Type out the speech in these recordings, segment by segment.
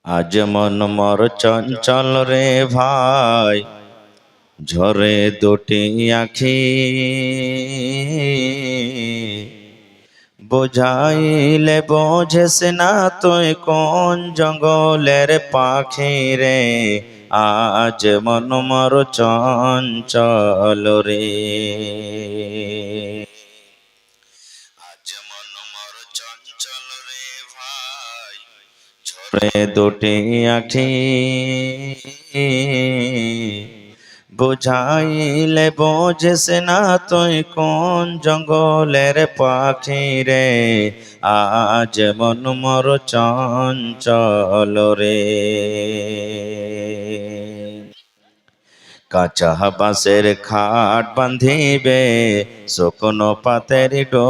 আজ মন মর চঞ্চল রে ভাই, ঝরে দুটি আখি। বোঝাইলে বোঝেস না তুই কোন জঙ্গলের পাখি রে। আজ মন মর চঞ্চল রে। আজ মন মর চঞ্চল রে ভাই, ঝরে দুটি আখি। বুঝাইলে বোঝেস না তুই কোন জঙ্গলের পাখি রে। আজ মন মর চঞ্চল রে। কাঁচা বাঁশের খাট বাঁধিবে শুকনো পাতের ডোর।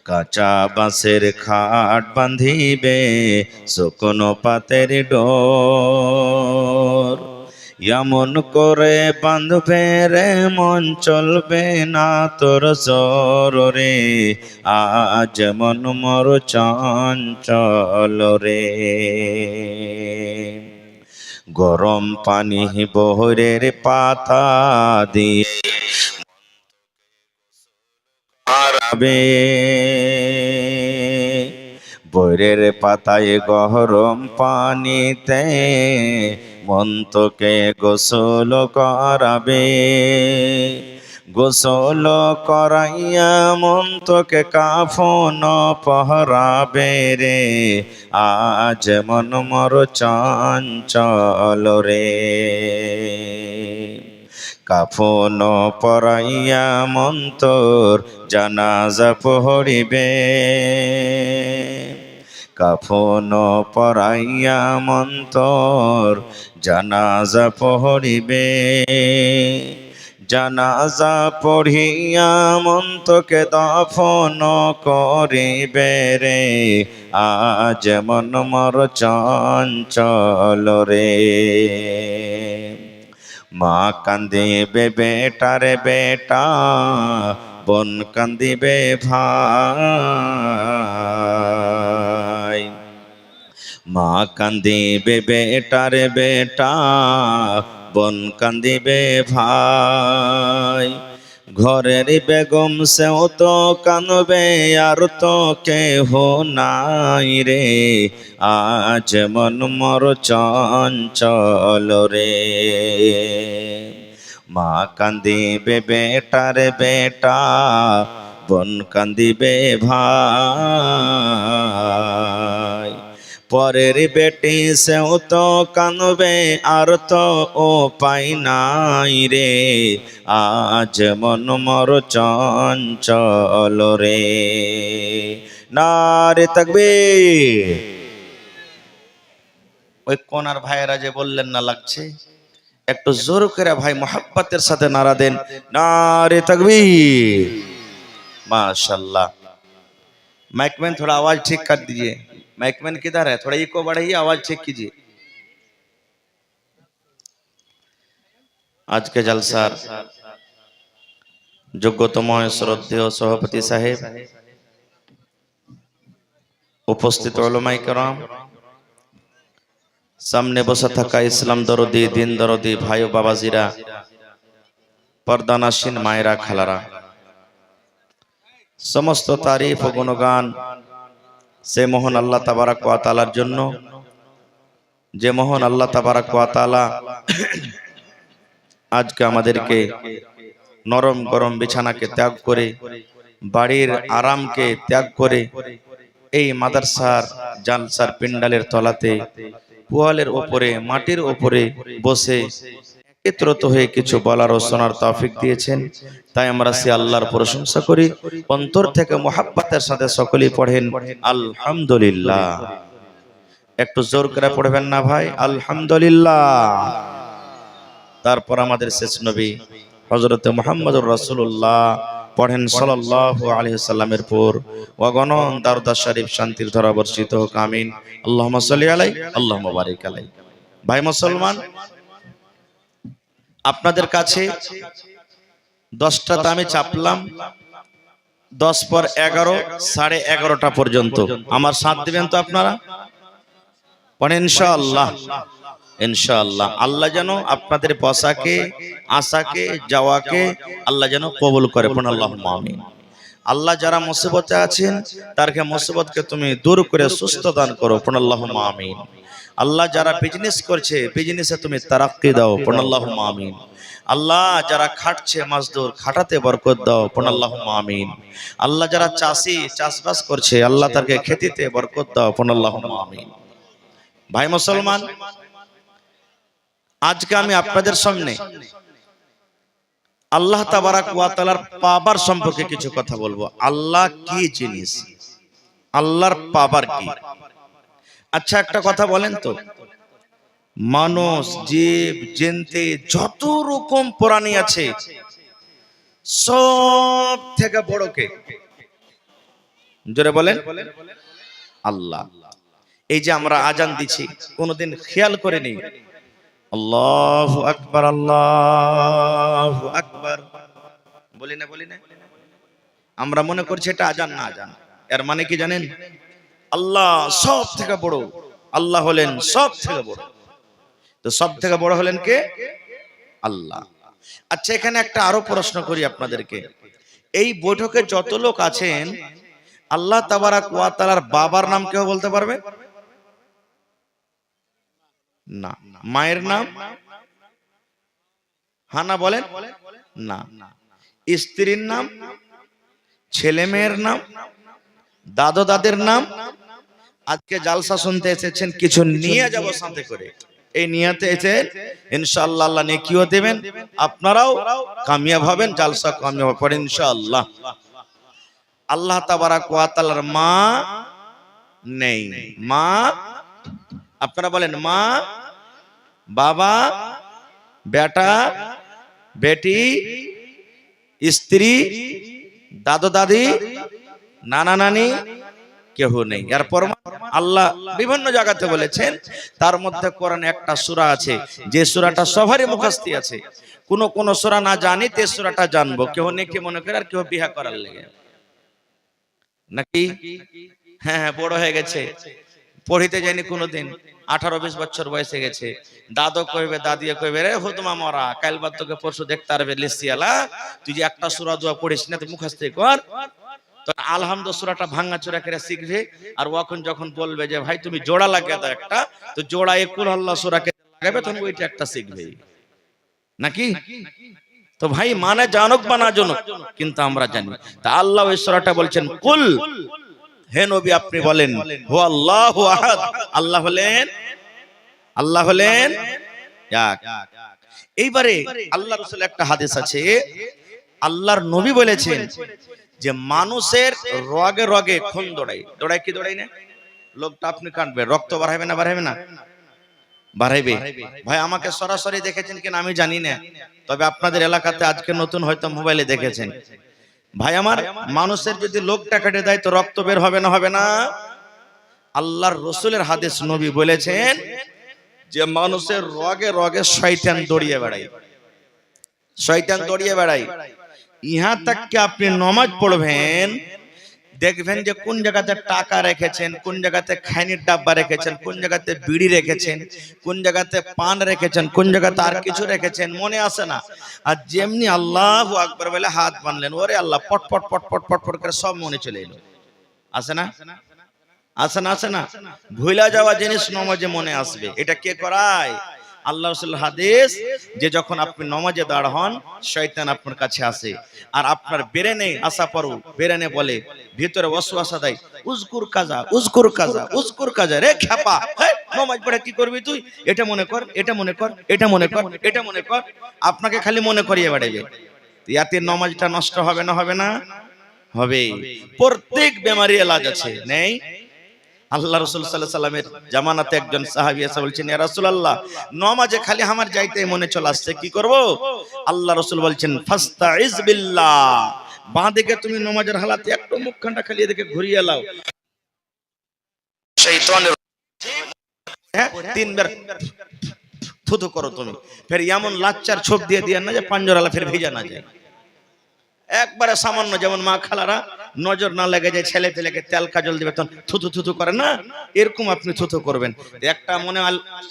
কাঁচা বাঁশের খাট বাঁধিবে শুকনো পাতের ডোর। এমন করে বাঁধবে রে মন চলবে না তোর জোর রে। আজ মন মর চঞ্চল রে। গরম পানি বহরের পাতা দিয়ে হারাবে। বৈরের পাতায় গরম পানিতে মন তোকে গোসল করাবে। গোসল করাইয়া মন তোকে কাফন পহরাবে রে। আজ মন মর চঞ্চল রে। কাফন পরাইয়া মন তোর জানাজা পড়িবে। কাফন পরাইয়া মন তোর জানাজা পড়িবে। জানাজা পড়িয়া মন তোকে দাফন করিবে রে। আজ মন মর চঞ্চল রে। মা কান্দিবে বেটারে বেটা, বোন কান্দিবে ভাই। মা কান্দিবে বেটারে বেটা, বোন কান্দিবে ভাই। ঘরের বেগম সেও তো কানবে আর তো কেহ নাই রে। আজ মন মর চঞ্চল রে। মা কান্দিবে বেটারে বেটা, বোন কান্দিবে ভাই। পরের বেটি সেও তো কানবে আর তো ও পাই নাই রে। আজ মন মর চঞ্চল রে। নারে তাকবীর। ওই কোনার ভাইয়েরা যে বললেন না লাগছে, একটু জোর করে ভাই মোহাব্বতের সাথে নারা দেন, नारे तकबीर। माशाल्लाह। माइकमैन थोड़ा आवाज ठीक कर दीजिए। माइकमैन किधर है, थोड़ा इको बढ़ाइए, आवाज ठीक कीजिए। आज के जलसार যোগ্যতম শ্রদ্ধেয় সভাপতি সাহেব, উপস্থিত উলামায়ে কেরাম, সামনে বসে থাকা ইসলাম দরদি দিন দরদি ভাই ও বাবাজিরা, পর্দানাসীন মায়েরা খালারা, সমস্ত তারিফ ও গুণগান সে মহান আল্লাহ তাবারক ওয়া তাআলার জন্য, যে মহান আল্লাহ তাবারক ওয়া তাআলা আজকে আমাদেরকে নরম গরম বিছানাকে ত্যাগ করে, বাড়ির আরামকে ত্যাগ করে এই মাদ্রাসার জালসার পিন্ডালের তলাতে পোয়ালের উপরে মাটির উপরে বসে একত্রিত হয়ে কিছু বলার ও শোনার তৌফিক দিয়েছেন। তাই আমরা সে আল্লাহর প্রশংসা করি। অন্তর থেকে মুহাব্বতের সাথে সকলেই পড়েন আলহামদুলিল্লাহ। একটু জোর করে পড়বেন না ভাই, আলহামদুলিল্লাহ। তারপর আমাদের শেষ নবী হযরত মুহাম্মদুর রাসূলুল্লাহ পড়েন সাল্লাল্লাহু আলাইহি ওয়াসাল্লামের পর ওয়াগণন দারুদ শরীফ শান্তির ধারা বর্ষিত হোক, আমিন। আল্লাহুম্মা সাল্লি আলাইহি আল্লাহুম্মা বারিক আলাইহি। ভাই মুসলমান, আপনাদের কাছে 10টা দামে চাপলাম, 10 পর 11, 11:30 পর্যন্ত আমার সাথ দিবেন তো আপনারা? পড়েন ইনশাআল্লাহ। ইনশাআল্লাহ আল্লাহ যেন আপনাদের বসাকে, আশাকে, যাওয়াকে আল্লাহ যেন কবুল করে। পড়েন আল্লাহুম্মা আমিন। আল্লাহ যারা মুসিবতে আছেন তারকে মুসিবতকে তুমি দূর করে সুস্থ দান করো। পড়েন আল্লাহুম্মা আমিন। আল্লাহ যারা বিজনেস করছে বিজনেসে তুমি তারাক্কি দাও। পড়েন আল্লাহুম্মা আমিন। আল্লাহ যারা খাটছে মজদুর, খাটাতে বরকত দাও। পড়েন আল্লাহুম্মা আমিন। আল্লাহ যারা চাষি, চাষবাস করছে আল্লাহ তারকে খেতিতে বরকত দাও। পড়েন আল্লাহুম্মা আমিন। ভাই মুসলমান, আজকে আমি আপনাদের সামনে আল্লাহ তাবারাক ওয়া তাআলার পাওয়ার সম্পর্কে কিছু কথা বলবো। আল্লাহ কি জিনিস, আল্লাহর পাওয়ার কি? আচ্ছা একটা কথা বলেন তো, মানুষ, জীব জন্তু যত রকম প্রাণী আছে সব থেকে বড় কে? জোরে বলেন। আল্লাহ। এই যে আমরা আজান দিচ্ছি কোনদিন খেয়াল করে নেই আল্লাহু আকবার, আল্লাহু আকবার বলি না? আমরা মনে করছি এটা আজান না আজান। এর মানে কি জানেন? আল্লাহ সব থেকে বড়, আল্লাহ হলেন সব থেকে বড়। তো সব থেকে বড় হলেন কে? আল্লাহ। আচ্ছা এখানে একটা আরো প্রশ্ন করি আপনাদেরকে, এই বৈঠকে যত লোক আছেন আল্লাহ তাবারাক ওয়া তাআলার বাবার নাম কেউ বলতে পারবে? না। মায়ের নাম? হানা বলেন না। স্ত্রীর নাম, ছেলে মেয়ের নাম, দাদা দাদের নাম। আজকে জালসা শুনতে এসেছেন, কিছু নিয়ে যাব সাথে করে। এই নিয়াতে এসে ইনশাআল্লাহ আল্লাহ নেকিও দেবেন, আপনারাও কামিয়াব হবেন, জালসা কামিয়াব হবে ইনশাআল্লাহ। আল্লাহ তাবারাক ওয়া তাআলার মা নেই। মা, আপনারা বলেন মা, বাবা, বেটা, বেটি, স্ত্রী, দাদা দাদি, নানা নানি কেউ নেই। এরপর আল্লাহ বিভিন্ন জায়গাতে বলেছেন, তার মধ্যে কোরআনে একটা সূরা আছে যে সূরাটা সবারই মুখস্থ আছে। কোন সূরা না জানি তে সূরাটা জানবো। কেউ নেকি মনে করে আর কেউ বিয়া করার লেগে নাকি? হ্যাঁ বড় হয়ে গেছে, পড়িতে যায়নি কোনোদিন, 18-20 বছর বয়সে গেছে। দাদু কইবে, দাদিয়ে কইবে, রে হুদমা মরা কাল বাদ তোকে পরশু দেখতে পারবে লিসিয়ালা, তুই যে একটা সূরা দোয়া পড়িস না, তুই মুখস্থ কর। তো আলহামদুলিল্লাহ সূরাটা ভাঙা চোরা করে শিখবে। আর ওখন যখন বলবে যে ভাই তুমি জোড়া লাগিয়ে দাও একটা, তো জোড়া কুল আল্লাহ সূরাকে লাগাবে, তখন ওইটা একটা শিখবে নাকি? তো ভাই মানে জানুক বা না জানুক, কিন্তু আমরা জানি। তা আল্লাহ ওই সূরাটা বলছেন কুল, হে নবী আপনি বলেন হু আল্লাহু আহাদ, আল্লাহ হলেন এক। এইবারে আল্লাহ রাসূল একটা হাদিস আছে, আল্লাহর নবী বলেছেন যে মানুষের রগে রগে খুন দৌড়ায় কি দৌড়াই না? লোকটা আপনি কাটবে, রক্ত বাড়াইবে না বাড়াইবে? ভাই আমাকে সরাসরি দেখেছেন কিনা আমি জানি না, তবে আপনাদের এলাকাতে আজকে নতুন হয়তো মোবাইলে দেখেছেন। ভাই আমার, মানুষের যদি লোকটা কেটে দেয় তো রক্ত বের হবে না? আল্লাহর রাসূলের হাদিস, নবী বলেছেন যে মানুষের রগে রগে শয়তান দৌড়িয়ে বেড়ায়। ইহা তাককে আপনি নামাজ পড়বেন, দেখবেন যে কোন জায়গাতে টাকা রেখেছেন, কোন জায়গাতে খাইনির ডাব্বা রেখেছেন, কোন জায়গাতে বিড়ি রেখেছেন, কোন জায়গাতে পান রেখেছেন, কোন জায়গাতে আর কিছু রেখেছেন মনে আসে না। আর যেমনি আল্লাহু আকবার বলে হাত বানলেন, ওরে আল্লাহ, পট পট পট পট পট পট করে সব মনে চলে এলো। আসে না? ভুলা যাওয়া জিনিস নামাজে মনে আসবে। এটা কে করায়? আল্লাহ রাসূলের হাদিস, যে যখন আপনি নামাজে দাঁড় হন শয়তান আপনার কাছে আসে আর আপনার ব্রেনে আসা পড়ো, ব্রেনে বলে, ভিতরে ওয়াসওয়াসা দেয়, উজকুর কাজা রে খেপা, নামাজ পড়ে কি করবি তুই? এটা মনে কর। আপনাকে খালি মনে করিয়ে বেড়াবে। ইয়াতে নামাজটা নষ্ট হবে না? হবে। প্রত্যেক বেমারি এলাজ আছে, নেই? আল্লাহ রাসূল সাল্লাল্লাহু আলাইহি সাল্লামের জামানাতে একজন সাহাবী এসে বলছেন, ইয়া রাসূলুল্লাহ, নামাজে খালি আমার যাইতে মনে চলে আসছে, কি করব? আল্লাহ রাসূল বলছেন, ফাস্তাইজ বিল্লাহ, বাঁ দিকে তুমি নামাজের হালাতে একটু মুখখানটা খালি এদিকে ঘুরিয়ে লাও, শয়তানের তিনবার থুতু করো তুমি, ফের এমন লাচ্চার ছোপ দিয়ে না যে পাঞ্জরালা ফের ভেজা না যায়। একবারে সামান্য, যেমন মা খালারা নজর না লেগে যায় ছেলে পেলেকে তেল কাজল দিবে তখন থুতু থুতু করে না, এরকম আপনি থুতু করবেন। একটা মনে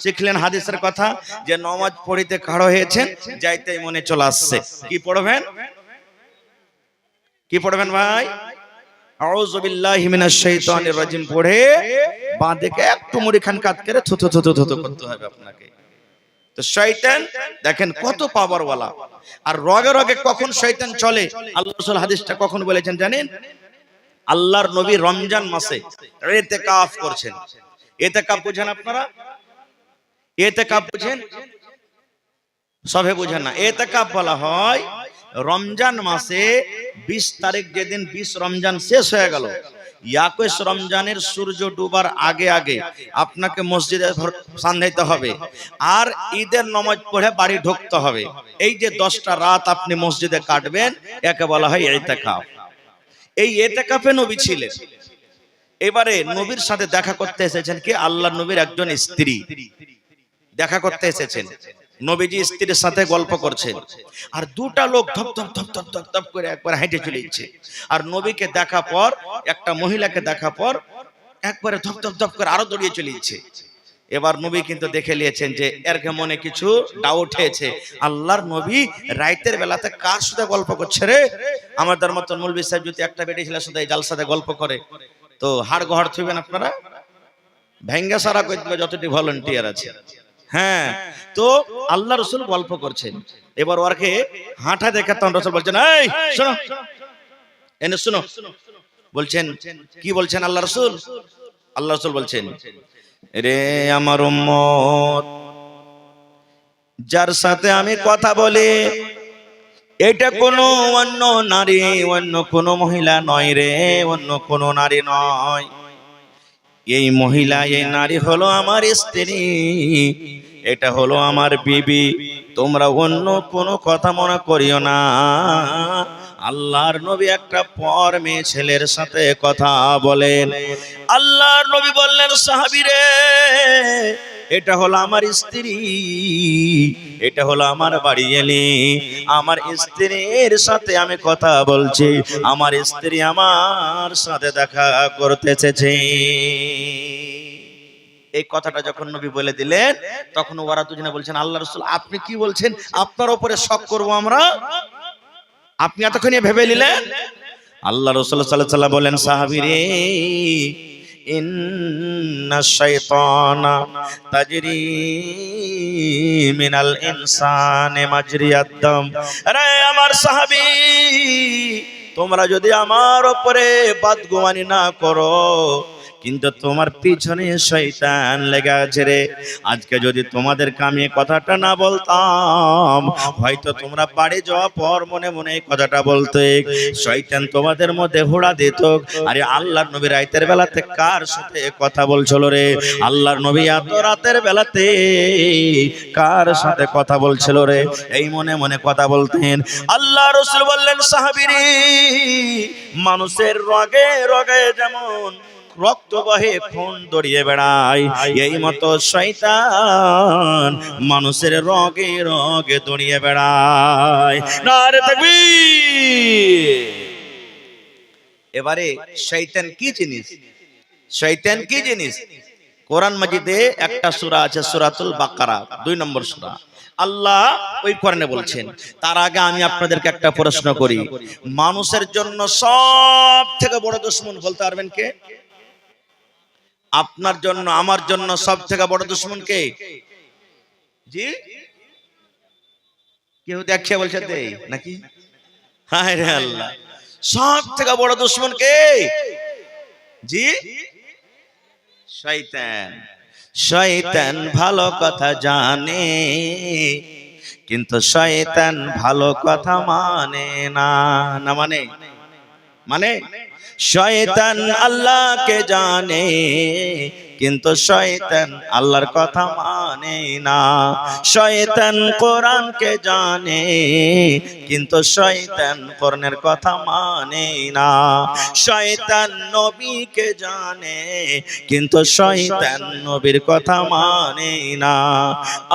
শিখলেন হাদিসের কথা যে নামাজ পড়িতে খাড়ো হয়েছেন, যাইতেই মনে চলে আসছে কি পড়বেন, কি পড়বেন ভাই? আউযু বিল্লাহি মিনাশ শাইতানির রাজিম পড়ে বাঁ দিকে একটু মুড়ি খান কাট করে থুতু থুতু থুতু করতে হবে আপনাকে। তো শয়তান দেখেন কত পাওয়ারওয়ালা, আর রগে রগে কখন শয়তান চলে আল্লাহ রাসূল হাদিসটা কখন বলেছেন জানেন? আল্লাহর নবী রমজান মাসে ইতিকাফ করছেন। ইতিকাফ বুঝেন আপনারা? ইতিকাফ বুঝেন? সবে বুঝেন না। ইতিকাফ বলা হয় রমজান মাসে 20 তারিখ, যেদিন 20 রমজান শেষ হয়ে গেল, 21 রমজানের সূর্য ডুবার আগে আগে আপনাকে মসজিদে সান্ধাইতে হবে, আর ঈদের নামাজ পড়ে বাড়ি ঢুকতে হবে। এই যে 10টা রাত আপনি মসজিদে কাটবেন, একে বলা হয় ইতিকাফ। এই ইতিকাফে নবী ছিলেন। এবারে নবীর সাথে দেখা করতে এসেছেন কি? আল্লাহর নবীর একজন স্ত্রী দেখা করতে এসেছেন। নবীজি স্ত্রীর সাথে গল্প করছেন, আর দুটা লোক ধপ ধপ ধপ ধপ ধপ ধপ করে একবার হেঁটে চলে যাচ্ছে। আর নবীকে দেখা পর, একটা মহিলাকে দেখা পর একবারে ধপ ধপ ধপ করে আরো দৌড়িয়ে চলে যাচ্ছে। এবার নবী কিন্তু দেখে নিয়েছেন যে এর মনে কিছু ডাউট হয়েছে। আল্লাহর নবী রাতের বেলাতে কার সাথে গল্প করছে রে? আমাদের মতন মৌলভী সাহেব যদি একটা বেটি ছেলের সাথে জালসাতে গল্প করে তো হাড় গহড় থইবেন আপনারা, ভেঙ্গা সারা করে দিবে যতটি ভলান্টিয়ার আছে। হ্যাঁ, তো আল্লাহ রাসূল গল্প করছেন। এবার ওরকে হাঁটা দেখে তখন রাসূল বলছেন, এই শোনো, এনে শোনো। বলছেন কি বলছেন আল্লাহ রাসূল? আল্লাহ রাসূল বলছেন, রে আমার উম্মত, যার সাথে আমি কথা বলি এটা কোনো অন্য নারী, অন্য কোনো মহিলা নয় রে, অন্য কোনো নারী নয়। এই মহিলা, এই নারী হলো আমার স্ত্রী, এটা হলো আমার বিবি। তোমরা অন্য কোনো কথা মনে করিও না। আল্লাহর নবী একটা পর মেয়ে ছেলের সাথে কথা বলেন। আল্লাহর নবী বললেন, সাহাবীরে, এটা হলো আমার স্ত্রী, এটা হলো আমার বাড়ি এলি, আমার স্ত্রীর সাথে আমি কথা বলছি, আমার স্ত্রী আমার সাথে দেখা করতে এসেছে। এই কথাটা যখন নবী বলে দিলেন, তখন ওরা দুজনে বলছেন, আল্লাহ রাসূল আপনি কি বলছেন? আপনার উপরে শক করব আমরা? আপনি এতক্ষণ ভেবে নিলেন? আল্লাহ রাসূল সাল্লাল্লাহু আলাইহি ওয়াসাল্লাম বলেন, সাহাবীরে, ইন্না শাইতানা তাজরি মিনাল ইনসানি মাজরিয়াদ দাম। আরে আমার সাহাবী, তোমরা যদি আমার উপরে বদগুমানি না করো, কিন্তু তোমার পিছনে শয়তান লেগে আছে রে। আজকে যদি তোমাদেরকে আমি কথাটা না বলতাম, হয়তো তোমরা বাড়ি যাওয়ার পর মনে মনে কথাটা বলতে, শয়তান তোমাদের মধ্যে হুড়া দিত। আরে আল্লাহর নবী রাতের বেলাতে কার সাথে কথা বলছিল রে? আল্লাহর নবী এত রাতের বেলাতে কার সাথে কথা বলছিল রে? এই মনে মনে কথা বলতেন। আল্লাহ রাসূল বললেন, সাহাবীরে, মানুষের রগে রগে যেমন রক্ত বহে, খুন দড়িয়ে বেড়ায়, এই মতো শয়তান মানুষের রগে রগে দড়িয়ে বেড়ায়। নারে তাকবীর। এবারে শয়তান কি জিনিস? শয়তান কি জিনিস? কোরআন মাজিদে একটা সূরা আছে, সূরাতুল বাকারা, 2 নম্বর সূরা। আল্লাহ ওই কোরআনে বলছেন। তার আগে আমি আপনাদেরকে একটা প্রশ্ন করি, মানুষের জন্য সব থেকে বড় দুশমন বলতে পারবেন কে? আপনার জন্য, আমার জন্য সব থেকে বড় দুশমন কে? জি, কেউ দেখে বলছে দেই নাকি? হায় রে আল্লাহ, সব থেকে বড় দুশমন কে? জি, শয়তান। শয়তান ভালো কথা জানে, কিন্তু শয়তান ভালো কথা মানে না। না মানে? মানে শয়তান আল্লাহকে জানে, কিন্তু শয়তান আল্লাহর কথা মানে না। শয়তান কোরআনকে জানে কিন্তু শয়তান কোরআনের কথা মানে না। শয়তান নবীকে জানে কিন্তু শয়তান নবীর কথা মানে না।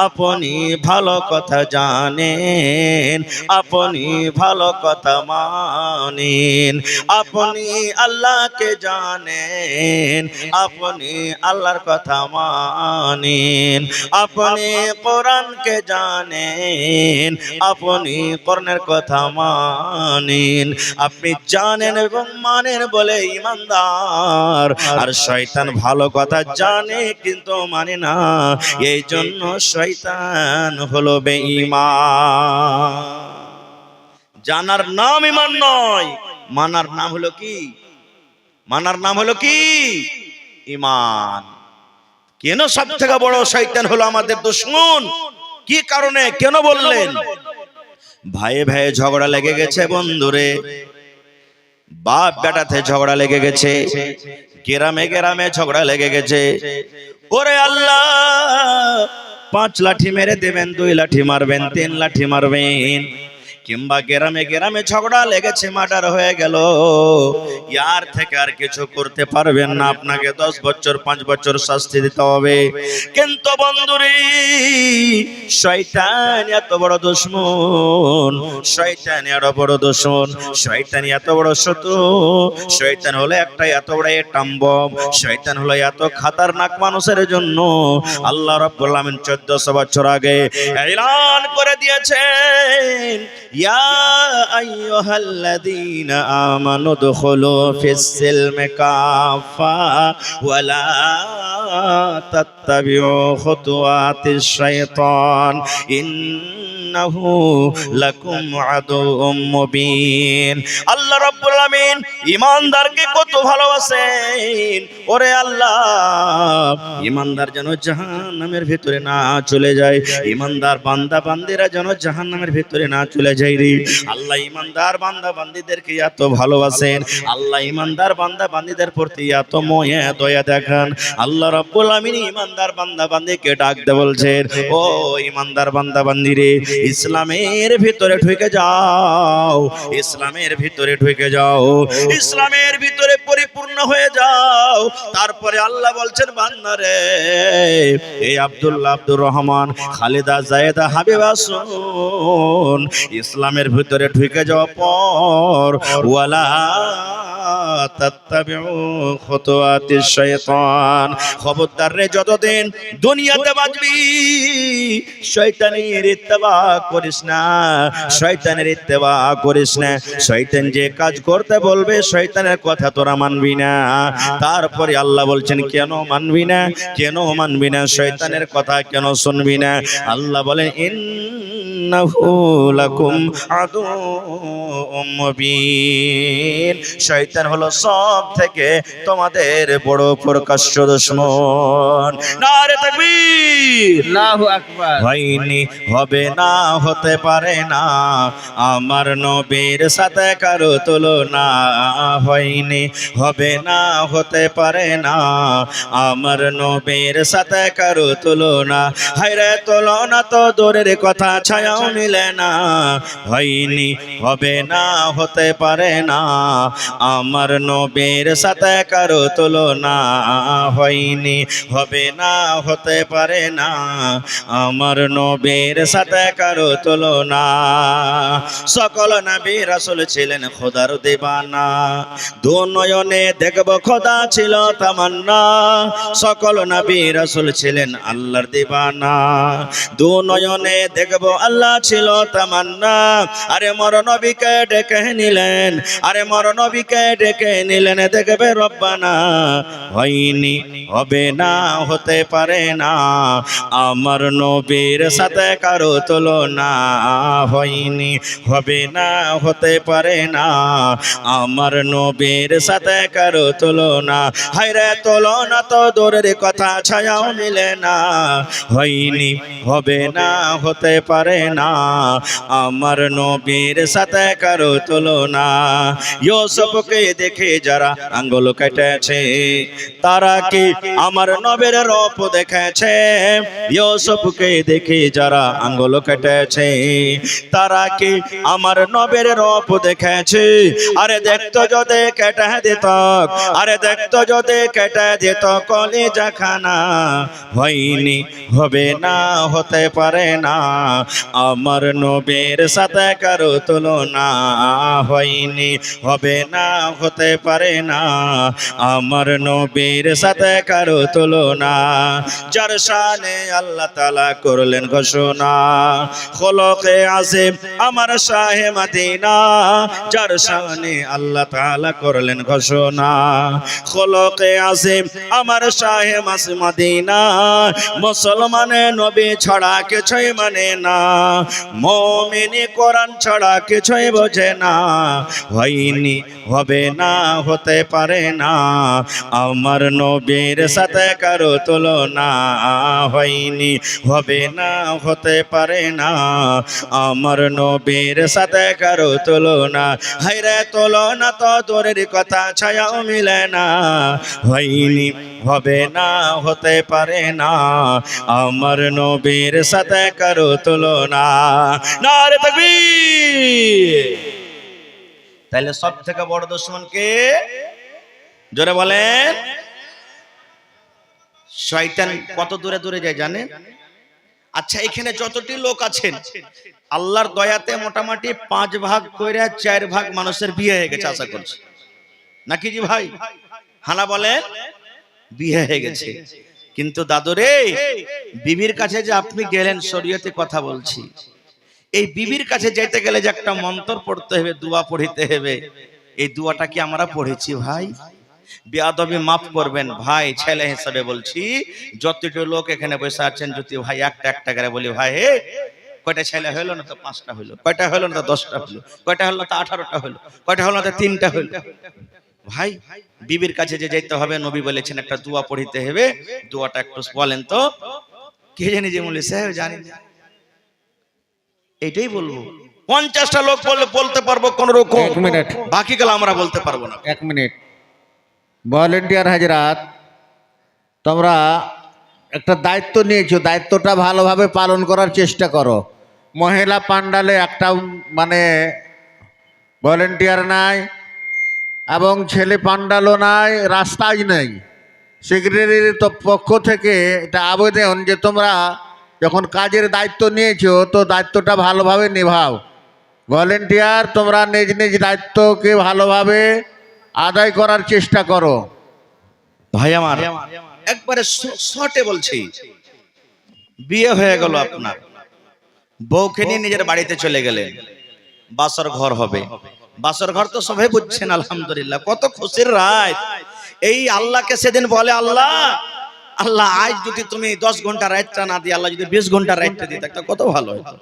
আপনি ভালো কথা জানেন, আপনি ভালো কথা মানেন, আপনি আল্লাহকে জানেন, আপনি আল্লাহর কথা মানেন, আপনি কোরআনকে জানেন, আপনি কোরআনের কথা মানেন। আপনি জানেন এবং মানেন বলে ঈমানদার। আর শয়তান ভালো কথা জানে কিন্তু মানে না, এই জন্য শয়তান হলো বেঈমান। জানার নাম ঈমান নয়, মানার নাম হলো কি? মানার নাম হলো কি? ঈমান। কেন সব থেকে বড় শয়তান হলো আমাদের দুশমন? কি কারণে, কেন বললেন? ভাইয়ে ভাইয়ে ঝগড়া লেগে গেছে বন্ধুরে, বাপ বেটাতে ঝগড়া লেগে গেছে, গ্রামে গ্রামে ঝগড়া লেগে গেছে। ওরে আল্লাহ, 5 লাঠি মেরে দেবেন, 2 লাঠি মারবেন, 3 লাঠি মারবেন। কিংবা গ্রামে গ্রামে ঝগড়া লেগেছে, মার্ডার হয়ে গেল, ইয়ার থেকে আর কিছু করতে পারবেন না, আপনাকে 10 বছর 5 বছর শাস্তি দিতে হবে। কিন্তু বন্ধুরে, শয়তান এত বড় দুশমন, শয়তান এত বড় দুশমন, শয়তান এত বড় শত্রু, শয়তান হলো একটা এত বড় অ্যাটম বম, শয়তান হলো এত খতরনাক মানুষের জন্য আল্লাহ রাব্বুল আলামিন 1400 বছর আগে এলান করে দিয়েছেন, ইয়া আইয়ুহাল্লাযীনা আমানু দুখুলু ফিস-সিলমি কাফা ওয়া লা তাত্তাবিউ খুতুওয়াতিশ শাইতান ইন্নাহু লাকুম আদুউম মুবিন। আল্লাহ রাব্বুল আলামিন ঈমানদারকে কত ভালোবাসেন। ওরে আল্লাহ, ঈমানদার যেন জাহান্নামের ভিতরে না চলে যায়, ঈমানদার বান্দা বান্দীরা যেন জাহান্নামের ভিতরে না চলে যায় রে। আল্লাহ ঈমানদার বান্দা বান্দীদেরকে এত ভালোবাসেন, আল্লাহ ঈমানদার বান্দা বান্দীদের প্রতি এত মায়া দয়া দেখান। আল্লাহ রাব্বুল আলামিন ঈমানদার বান্দা বান্দীকে ডাক দিয়ে বলছেন, ও ঈমানদার বান্দা বান্দী রে, ইসলামের ভিতরে ঢুকে যাও, ইসলামের ভিতরে ঢুকে যাও, ইসলামের ভিতরে পরিপূর্ণ হয়ে যাও। তারপরে আল্লাহ বলছেন, বান্দা রে, এই আব্দুল্লাহ, আব্দুর রহমান, খালেদা, জায়েদা, হাবিবা, শুন, ইসলামের ভিতরে ঢুকে যাওয়ার পর ওয়ালা তাত্তাবিউ খুতুওয়াতিশ শাইতান, খবরদার রে, যতদিন দুনিয়াতে বাঁচবি শয়তানের ইত্তেবা করিস না, শয়তানের ইত্তেবা করিস না। শয়তান যে কাজ করতে বলবে শয়তানের কথা তোরা মানবি না। তারপরে আল্লাহ বলছেন, কেন মানবি না, কেন মানবি না, শয়তানের কথা কেন শুনবি না? আল্লাহ বলেন, ইন্নাহু লাকুম আদুউম মুবিন। শয়তান হলো সব থেকে তোমাদের বড় প্রকাশ্য দুশমন। নারে তাকবীর, আল্লাহু আকবার। হয়নি, হবে না, হতে পারে না আমার নবীর সাথে কারো তুলনা, হয়নি, হবে না, হতে পারে না আমার নবীর সাথে কারো তুলনা। হায়রে তুলনা তো দূরের কথা, ছায়াও মিলে না। হয়নি, হবে না, হতে পারে না আমার নবীর সাথে কারো তুলনা, হয়নি, হবে না, হতে পারে না আমার নবীর সাথে কারো তুলনা। সকল নবী রাসূল ছিলেন খোদার দিবানা, দু নয়নে দেখব খোদা ছিল তামান্না। সকল নবী রাসূল ছিলেন আল্লাহর দিবানা, দু নয়নে দেখব আল্লাহ ছিল তামান্না। আরে মর নবীকে ডেকে নিলেন, আরে মর নবীকে ডেকে নিলেন, দেখবে রব্বানা। হয়নি, হবে না, হতে পারে না আমার নবীর সাথে কারো তুলনা, হয়নি, হবে না, হতে পারে না আমার নবীর সাথে কারো তুলনা। হায়রে তুলনা তো দূরের কথা, ছায়াও মিলে না। হয়নি, হবে না, হতে পারে না, আমার নবীর সাথে কারো তুলনা। ইউসুফকে দেখে যারা আঙ্গুল কেটেছে, তারা কি আমার নবীর রূপ দেখেছে? ইউসুফকে দেখে যারা আঙ্গুল কেটেছে, তারা কি আমার নবীর রূপ দেখেছে? আরে দেখতো যদি কেটে দিত, আরে দেখতো যদি কেটে দিত কলিজা খানা, হয়নি, হবে না, হতে পারে না, আমার নবীর সাথে কারো তুলনা। হয়নি, হবে না, হতে পারে না, আমার নবীর সাথে কারো তুলনা। যার শানে আল্লাহ তাআলা করলেন ঘোষণা, খলকে আজিম আমার শাহে মদিনা। যার শানে আল্লাহ তাআলা করলেন ঘোষণা, খলকে আজিম আমার শাহে মদিনা। মুসলমানে নবী ছাড়া কিছুই মানে না, মুমিনি কোরআন ছাড়া কিছুই বোঝে না। হয়নি, হবে না, হতে পারে না, আমার নবীর সাথে কারো তুলনা। হয়নি, হবে না, হতে পারে না, আমার নবীর সাথে কারো তুলনা। হায়রে তুলনা তো দূরের কথা, ছায়াও মিলে না। হয়নি, হবে না, হতে পারে না, আমার নবীর সাথে কারো তুলনা। নারে তাকবীর। তাহলে সব থেকে বড় দুশমন কে? জোরে বলেন। শয়তান কত দূরে দূরে যায় জানেন? আচ্ছা, এখানে যতটি লোক আছেন, আল্লাহর দয়াতে মোটামুটি 5 ভাগ কইরা 4 ভাগ মানুষের বিয়ে হয়ে গেছে আশা করছি, নাকি জি ভাই? হানা বলেন, বিয়ে হয়ে গেছে। কিন্তু দাদুরে, বিবির কাছে যে আপনি গেলেন, শরীয়তে কথা বলছি, এই বিবির কাছে যেতে গেলে যে একটা মন্ত্র পড়তে হবে, দোয়া পড়িতে হবে, এই দোয়াটা কি আমরা পড়েছি ভাই? বেয়াদবি মাফ করবেন ভাই, ছেলে হিসাবে বলছি। যতটি লোক এখানে বসে আছেন, যদি ভাই একটা একটা করে বলি, ভাই হে, কয়টা ছেলে হইলো না তো 5টা হইলো, কয়টা হইলো না তো 10টা হইলো, কয়টা হইলো না তো 18টা হইলো, কয়টা হইলো না তো 3টা হইলো। ভাই, বিবির কাছে যে যেতে হবে, নবী বলেছেন একটা দোয়া পড়িতে হবে, দোয়াটা একটু বলেন তো। কে জানি যে বলে সাহেব জানি না, এটাই বলবো। 50টা লোক বলতে পারবো কোন রকম, 1 মিনিট, বাকি গেল আমরা বলতে পারবো না। 1 মিনিট। ভলেন্টিয়ার হাজরাত, তোমরা একটা দায়িত্ব নিয়েছো, দায়িত্বটা ভালোভাবে পালন করার চেষ্টা করো। মহিলা পান্ডালে একটা মানে ভলেন্টিয়ার নাই, এবং ছেলে পান্ডালও নাই, রাস্তাই নেই। সেক্রেটারির তো পক্ষ থেকে এটা আবেদন যে তোমরা যখন কাজের দায়িত্ব নিয়েছো, তো দায়িত্বটা ভালোভাবে নিভাও। ভলেন্টিয়ার, তোমরা নিজ নিজ দায়িত্বকে ভালোভাবে আদায় করার চেষ্টা করো। ভাই আমার একবারে শর্টে বলছি, বিয়ে হয়ে গেল আপনার, বউকে নিয়ে নিজের বাড়িতে চলে গেলেন, বাসর ঘর হবে। বাসর ঘর তো সবাই বুঝছেন, আলহামদুলিল্লাহ কত খুশির রাত। এই আল্লাহকে সেদিন বলে, আল্লাহ আল্লাহ, আজ যদি তুমি 10 ঘন্টা রাতটা না দিয়ে, আল্লাহ যদি 20 ঘন্টা রাতটা দিয়ে থাকতো কত ভালো হতো,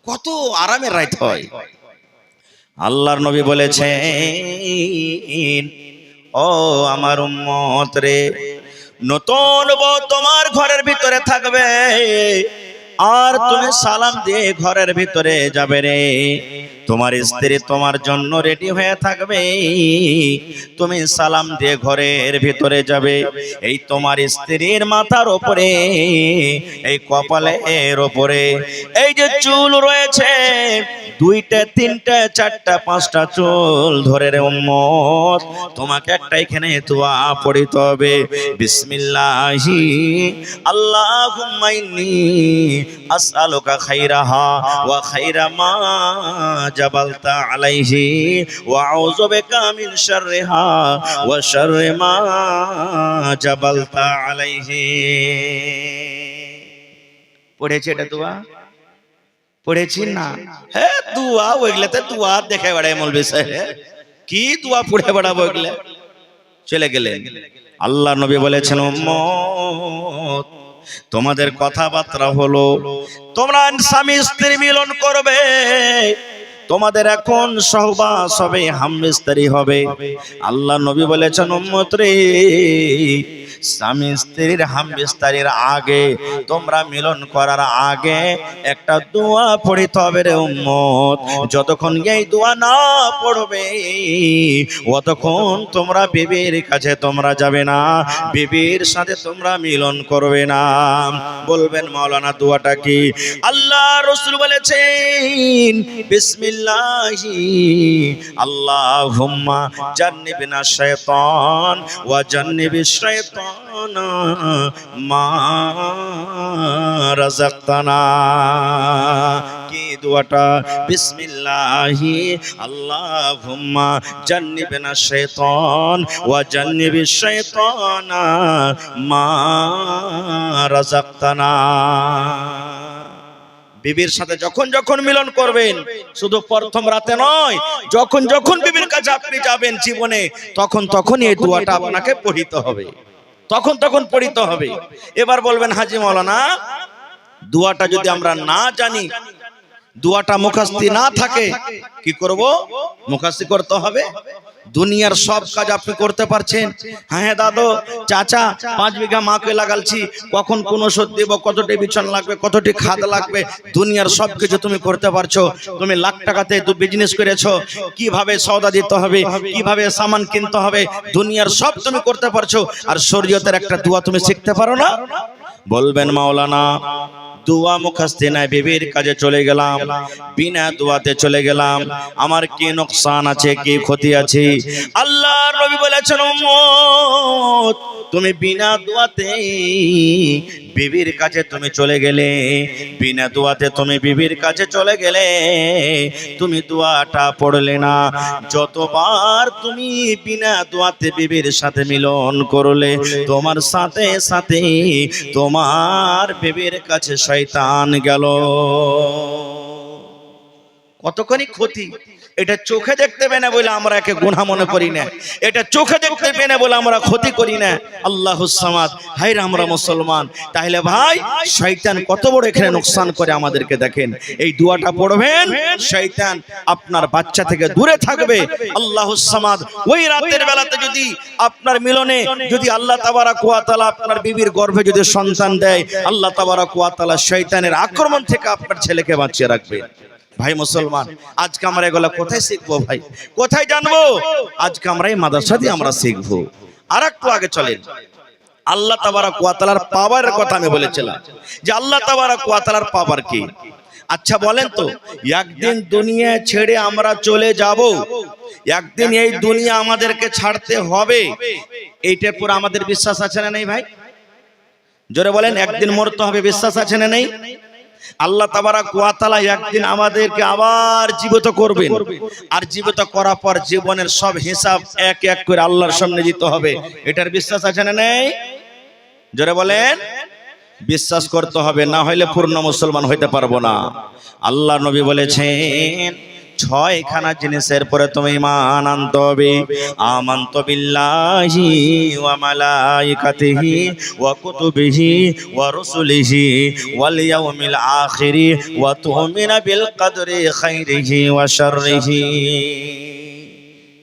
কত আরামের রাত হয়। আল্লাহর নবী বলেছেন, ও আমার উম্মত রে, নতুন বউ তোমার ঘরের ভিতরে থাকবে, আর তুমি সালাম দিয়ে ঘরের ভিতরে যাবে রে। তোমার স্ত্রী তোমার জন্য রেডি হয়ে থাকবে, তুমি সালাম দিয়ে ঘরের ভিতরে যাবে। এই তোমার স্ত্রীর মাথার উপরে, এই কপালের উপরে এই যে চুল রয়েছে, 2টা 3টা 4টা 5টা চুল ধরে রে উম্মত, তোমাকে একটা এখানে দোয়া পড়িতে হবে। বিসমিল্লাহি আল্লাহুম্মা ইন্নী আসআলুকা খাইরাহা ওয়া খাইরা মা জাবালতা আলাইহি ওয়া আউযু বিকা মিন শাররিহা ওয়া শাররি মা জাবালতা আলাইহি। পড়েছে এটা দোয়া? পড়েছি না? হ্যাঁ, দোয়া ওইগুলাতে দোয়া দেখে বেড়ায় মৌলভী সাহেব, কি দোয়া পড়ে বেড়াবো ওইগুলা। চলে গেলেন। আল্লাহ নবী বলেছেন, উম্মত তোমাদের কথাবার্তা হলো, তোমরা স্বামী স্ত্রী মিলন করবে, তোমাদের এখন সহবাস হবে, হামবিস্তারি হবে। আল্লাহ নবী বলেছেন, উম্মত রে, স্বামী স্ত্রীর হামবিস্তারির আগে, তোমরা মিলন করার আগে একটা দোয়া পড়িতে হবে রে উম্মত। যতক্ষণ এই দোয়া না পড়বে ততক্ষণ তোমরা বিবির কাছে তোমরা যাবে না, বিবির সাথে তোমরা মিলন করবে না। বলবেন মাওলানা দোয়াটা কি? আল্লাহ রাসূল বলেছেন বিসমিল্লাহি আল্লাহুম্মা জান্নিবনা শাইতান ওয়া জান্নিবিশ শাইতানা মা রাযাকতানা। কি দোয়াটা? বিসমিল্লাহি আল্লাহুম্মা জান্নিবনা শাইতান ওয়া জান্নিবিশ শাইতানা মা রাযাকতানা। বিবির সাথে যখন যখন মিলন করবেন, শুধু প্রথম রাতে নয়, যখন যখন বিবির কাছে আপনি যাবেন জীবনে, তখন তখনই এই দোয়াটা আপনাকে পড়িতে হবে, তখন তখন পড়িতে হবে। এবার বলবেন হাজী মাওলানা, দোয়াটা যদি আমরা না জানি, দোয়াটা মুখস্থি না থাকে, কি করব? মুখস্থি করতে হবে। দুনিয়ার সব কাজ আপনি করতে পারছেন। হ্যাঁ দাদু, চাচা 5 বিঘা মাকে লাগালছি, কখন কোন ওষুধ দেব, কতটি বিছন লাগবে, কতটি খাদ লাগবে, দুনিয়ার সব কিছু তুমি করতে পারছো। তুমি লাখ টাকাতে বিজনেস করেছো, কিভাবে সওদা দিতে হবে, কিভাবে সামান কিনতে হবে, দুনিয়ার সব তুমি করতে পারছো। আর শরীয়তের একটা দোয়া তুমি শিখতে পারো না? বলবেন মাওলানা, দোয়া মুখস্থি নাই, বিবির কাজে চলে গেলাম, বিনা দোয়াতে চলে গেলাম, আমার কি নোকসান আছে, কি ক্ষতি আছে? আল্লাহর নবী বলেছেন উম্মত, তুমি বিনা দোয়াতে বিবির কাছে তুমি চলে গেলে, বিনা দোয়াতে তুমি বিবির কাছে চলে গেলে, তুমি দোয়াটা পড়লে না। যতবার তুমি বিনা দোয়াতে বিবির সাথে মিলন করলে, তোমার সাথে সাথে তোমার বিবির কাছে শয়তান গেল। কতখানি ক্ষতি! এটা চোখে দেখতে পেয়ে না বলে আমরা একে গুনাহ মনে করি না, এটা চোখে দেখতে পেয়ে না বলে আমরা ক্ষতি করি না। আল্লাহুস সামাদ, হায়রে আমরা মুসলমান। তাহলে ভাই, শয়তান কত বড় এখানে নোকসান করে আমাদেরকে দেখেন। এই দোয়াটা পড়বেন, শয়তান আপনার বাচ্চা থেকে দূরে থাকবে। আল্লাহুস সামাদ, ওই রাতের বেলাতে যদি আপনার মিলনে যদি আল্লাহ তাবারাক ওয়া তাআলা আপনার বিবির গর্ভে যদি সন্তান দেয়, আল্লাহ তাবারাক ওয়া তাআলা শয়তানের আক্রমণ থেকে আপনার ছেলেকে বাঁচিয়ে রাখবে। ভাই মুসলমান, আজকে আমরা এগুলা কোথায় শিখবো ভাই, কোথায় জানবো? আজকে আমরা এই মাদ্রাসা দিয়ে আমরা শিখবো। আর একটু আগে চলেন, আল্লাহ তাবারাক ওয়া তাআলার পাওয়ারের কথা আমি বলেছিলাম যে আল্লাহ তাবারাক ওয়া তাআলার পাওয়ার কি। আচ্ছা বলেন তো, একদিন দুনিয়া ছেড়ে আমরা চলে যাব, একদিন এই দুনিয়া আমাদেরকে ছাড়তে হবে, এইটার পর আমাদের বিশ্বাস আছে না নেই ভাই? জোরে বলেন, একদিন মরতে হবে, বিশ্বাস আছে না নেই? আল্লাহ তাবারাক ওয়া তাআলা একদিন আমাদেরকে আবার জীবিত করবেন, আর জীবিত করার পর জীবনের সব হিসাব এক এক করে আল্লাহর সামনে দিতে হবে। এটার বিশ্বাস আছে না নেই? জোরে বলেন, বিশ্বাস করতে হবে, না হইলে পূর্ণ মুসলমান হইতে পারবো না। আল্লাহ নবী বলেছেন 6খানা জিনিসের পরে তুমি ঈমান আনতে হবে। আমানতু বিল্লাহি ওয়া মালাইকাতিহি ওয়া কুতুবিহি ওয়া রাসূলিহি ওয়াল ইয়াউমিল আখিরি ওয়া তু'মিনা বিল কদরি খাইরিহি ওয়া শাররিহি।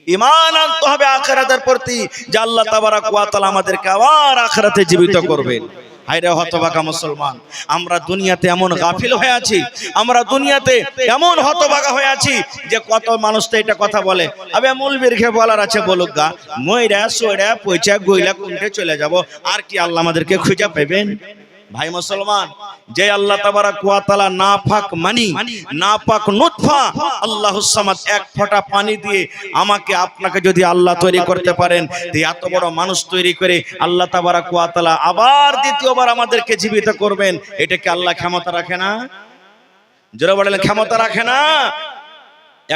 ঈমান আনতে হবে আখিরাতের প্রতি, যে আল্লাহ তাবারাক ওয়া তাআলা আমাদেরকে আবার আখিরাতে জীবিত করবেন। হায়রে হতভাগা মুসলমান, আমরা দুনিয়াতে এমন গাফিল হয়ে আছি, আমরা দুনিয়াতে এমন হতভাগা হয়ে আছি যে কত মানুষ তো এটা কথা বলে, আবে মূলবীর খেয়ে বলার আছে বলুক গা, মইরা সইরা পয়সা গইলা কোনটে চলে যাব, আর কি আল্লাহ আমাদেরকে খুঁজে পাবেন? ভাই মুসলমান, যে আল্লাহ তাবারাক ওয়া তাআলা নাপাক মানি, নাপাক নুতফা আল্লাহুস সামাদ, এক ফোঁটা পানি দিয়ে আমাকে আপনাকে যদি আল্লাহ তৈরি করতে পারেন, তো এত বড় মানুষ তৈরি করে আল্লাহ তাবারাক ওয়া তাআলা আবার দ্বিতীয়বার আমাদেরকে জীবিত করবেন, এটা কি আল্লাহ ক্ষমতা রাখে না? যারা বলেন ক্ষমতা রাখে না।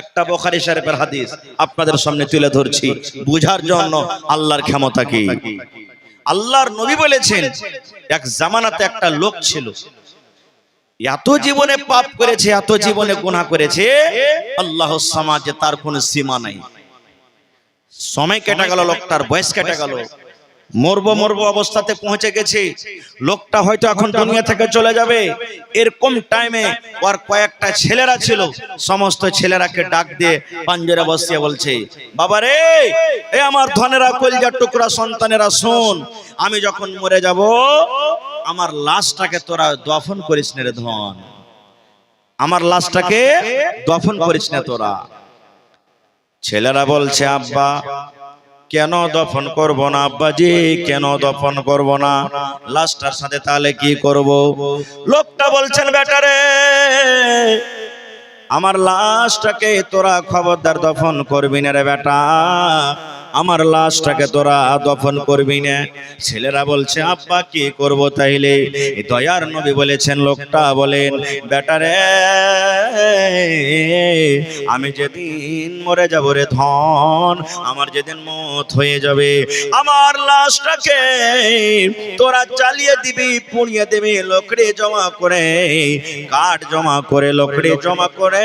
একটা বুখারী শরীফের হাদিস আপনাদের সামনে তুলে ধরছি বুঝার জন্য আল্লাহর ক্ষমতা কি। আল্লাহর নবী বলেছেন, এক জামানাতে একটা লোক ছিল, এত জীবনে পাপ করেছে, এত জীবনে গুনাহ করেছে, আল্লাহর সমাজে তার কোনো সীমা নাই। সময় কেটে গেল, লোকটার বয়স কেটে গেল, মরবো মরবো অবস্থাতে পৌঁছে গেছে, লোকটা হয়তো এখন দুনিয়া থেকে চলে যাবে। এরকম টাইমে ওর কয়েকটা ছেলেরা ছিল, সমস্ত ছেলেরাকে ডাক দিয়ে পাঞ্জরে বসিয়ে বলছে, বাবা রে, এ আমার ধনেরা, কলিজার টুকরা সন্তানেরা, শোন, আমি যখন মরে যাব আমার লাশটাকে তোরা দফন করিস না রে ধন, আমার লাশটাকে দফন করিস না তোরা। ছেলেরা বলছে, আব্বা কেন দফন করব না আব্বাজি, কেন দফন করব না, লাশটার সাথে তাহলে কি করব? লোকটা বলছেন, বেটারে, আমার লাশটাকে তোরা খবরদার দফন করবি না রে বেটা, আমার লাশটাকে তোরা দফন করবি না। ছেলেরা বলছে, আব্বা কি করব তাইলে? দয়ার নবী বলেছেন, লোকটা বলেন, বেটারে, আমি যেদিন মরে যাব রে ধন, আমার যেদিন মত হয়ে যাবে, আমার লাশটাকে তোরা জ্বালিয়ে দিবি, পুড়িয়ে দিবি, লকড়ি জমা করে, কাঠ জমা করে, লকড়ি জমা করে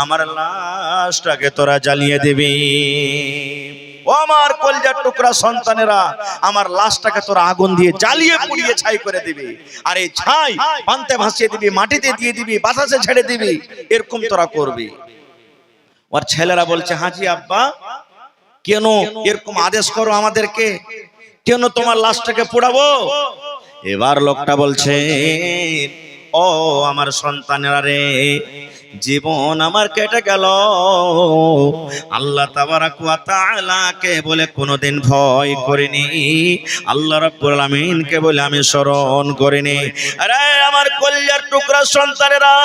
আমার লাশটাকে তোরা জ্বালিয়ে দিবি। ও আমার কলিজার টুকরা সন্তানেরা, আমার লাশটাকে তোরা আগুন দিয়ে জ্বালিয়ে পুড়িয়ে ছাই করে দিবি, আর এই ছাই পান্তে ভাসিয়ে দিবি, মাটিতে দিয়ে দিবি, বাতাসে ছেড়ে দিবি, এরকম তোরা করবি। ওর ছেলেরা বলছে, হাজি আব্বা, কেন এরকম আদেশ করো আমাদেরকে, কেন তোমার লাশটাকে পোড়াবো? এবার লোকটা বলছে, ও আমার সন্তানেরা রে, জীবন আমার কেটে গেল, আল্লাহ তাবারাক ওয়া তাআলাকে বলে কোনোদিন ভয় করিনি, আল্লাহ রাব্বুল আলামিনকে বলে আমি স্মরণ করিনি। আরে আমার কলিজার টুকরা সন্তানেরা,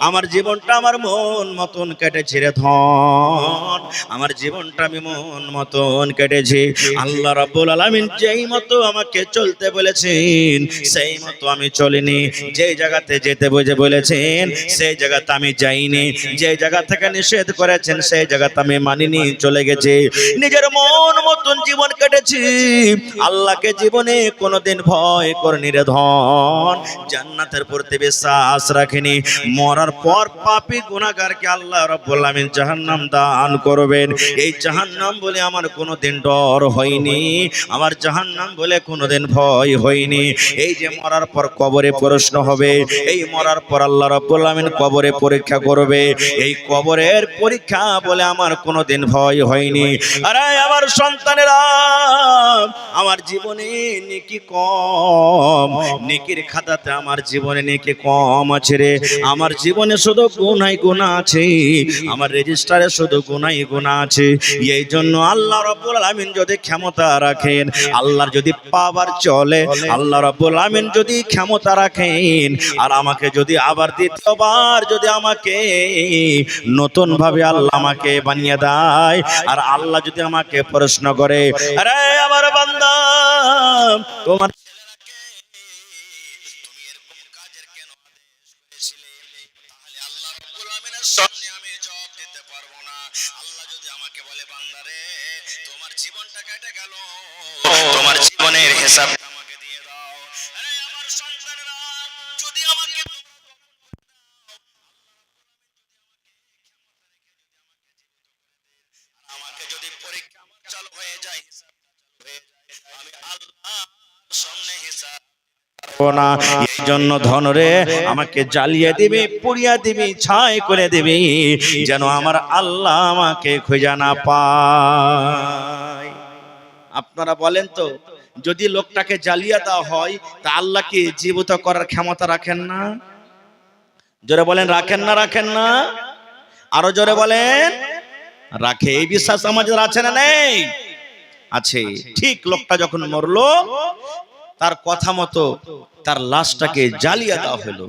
আমার জীবনটা আমার মন মতন কেটেছে রে ধন, আমার জীবনটা আমি মন মতন কেটেছি। আল্লাহ রাব্বুল আলামিন যেই মতো আমাকে চলতে বলেছেন সেই মতো আমি চলিনি, যেই জায়গাতে যেতে বলেছেন সেই জায়গাতে আমি যাইনি, যে জায়গা থেকে নিষেধ করেছেন সেই জায়গাতে আমি মানিনি, চলে গেছি, নিজের মন মতন জীবন কেটেছি, আল্লাহকে জীবনে কোনোদিন ভয় করিনি রে ধন, জান্নাতের প্রতি বিশ্বাস রাখিনি, মরার পর পাপী গুনাহগারকে আল্লাহ রাব্বুল আলামিন জাহান্নাম দান করবেন, এই জাহান্নাম বলে আমার কোনোদিন ডর হয়নি, আমার জাহান্নাম বলে কোনোদিন ভয় হয়নি। এই যে মরার পর কবরে প্রশ্ন হবে, এই মরার পর আল্লাহ রাব্বুল আলামিন কবরে পরীক্ষা করবে, এই কবরের পরীক্ষা বলে আমার কোনোদিন ভয় হয়নি। আরে আমার সন্তানেরা, আমার জীবনে নেকি কম, নেকির খাতাতে আমার জীবনে নেকি কম আছে রে, আমার জীবনে শুধু গুনাহ গুনাহ আছে, আমার রেজিস্টারে শুধু গুনাহ গুনাহ আছে। এই জন্য আল্লাহ রাব্বুল আলামিন যদি ক্ষমতা রাখেন, আল্লাহর যদি পাওয়ার চলে, আল্লাহ রাব্বুল আলামিন যদি ক্ষমতা রাখেন, আর আমাকে যদি আবার দ্বিতীয়বার যদি আমাকে নতুন ভাবে আল্লাহ আমাকে বানিয়ে দেয়, আর আল্লাহ যদি আমাকে প্রশ্ন করে, আরে আমার বান্দা, তোমার তুমি এরকম কাজের কেন আদেশ করেছিলে, তাহলে আল্লাহ রাব্বুল আলামিনের সামনে আমি জবাব দিতে পারবো না। আল্লাহ যদি আমাকে বলে, বান্দা রে, তোমার জীবনটা কেটে গেল, তোমার জীবনের হিসাব আমাকে দিয়ে দাও। আরে আমার সন্তানেরা, যদি আমাকে আমাকে যদি পরীক্ষা চালু হয়ে যায়, আমি আল্লাহর সামনে হিসাব পারবো না। এই জন্য ধনরে আমাকে জ্বালিয়ে দিবি, পুড়িয়ে দিবি, ছাই করে দিবি, যেন আমার আল্লাহ আমাকে খুঁজে না পায়। আপনারা বলেন তো, যদি লোকটাকে জ্বালিয়ে দেওয়া হয় তা আল্লাহ কি জীবিত করার ক্ষমতা রাখেন না? জোরে বলেন, রাখেন না? রাখেন না? আরো জোরে বলেন, রাখে। এই বিশ্বাস আমাদের আছে না নেই? আছে। ঠিক লোকটা যখন মরলো, তার কথা মতো তার লাশটাকে জ্বালিয়ে দেওয়া হলো,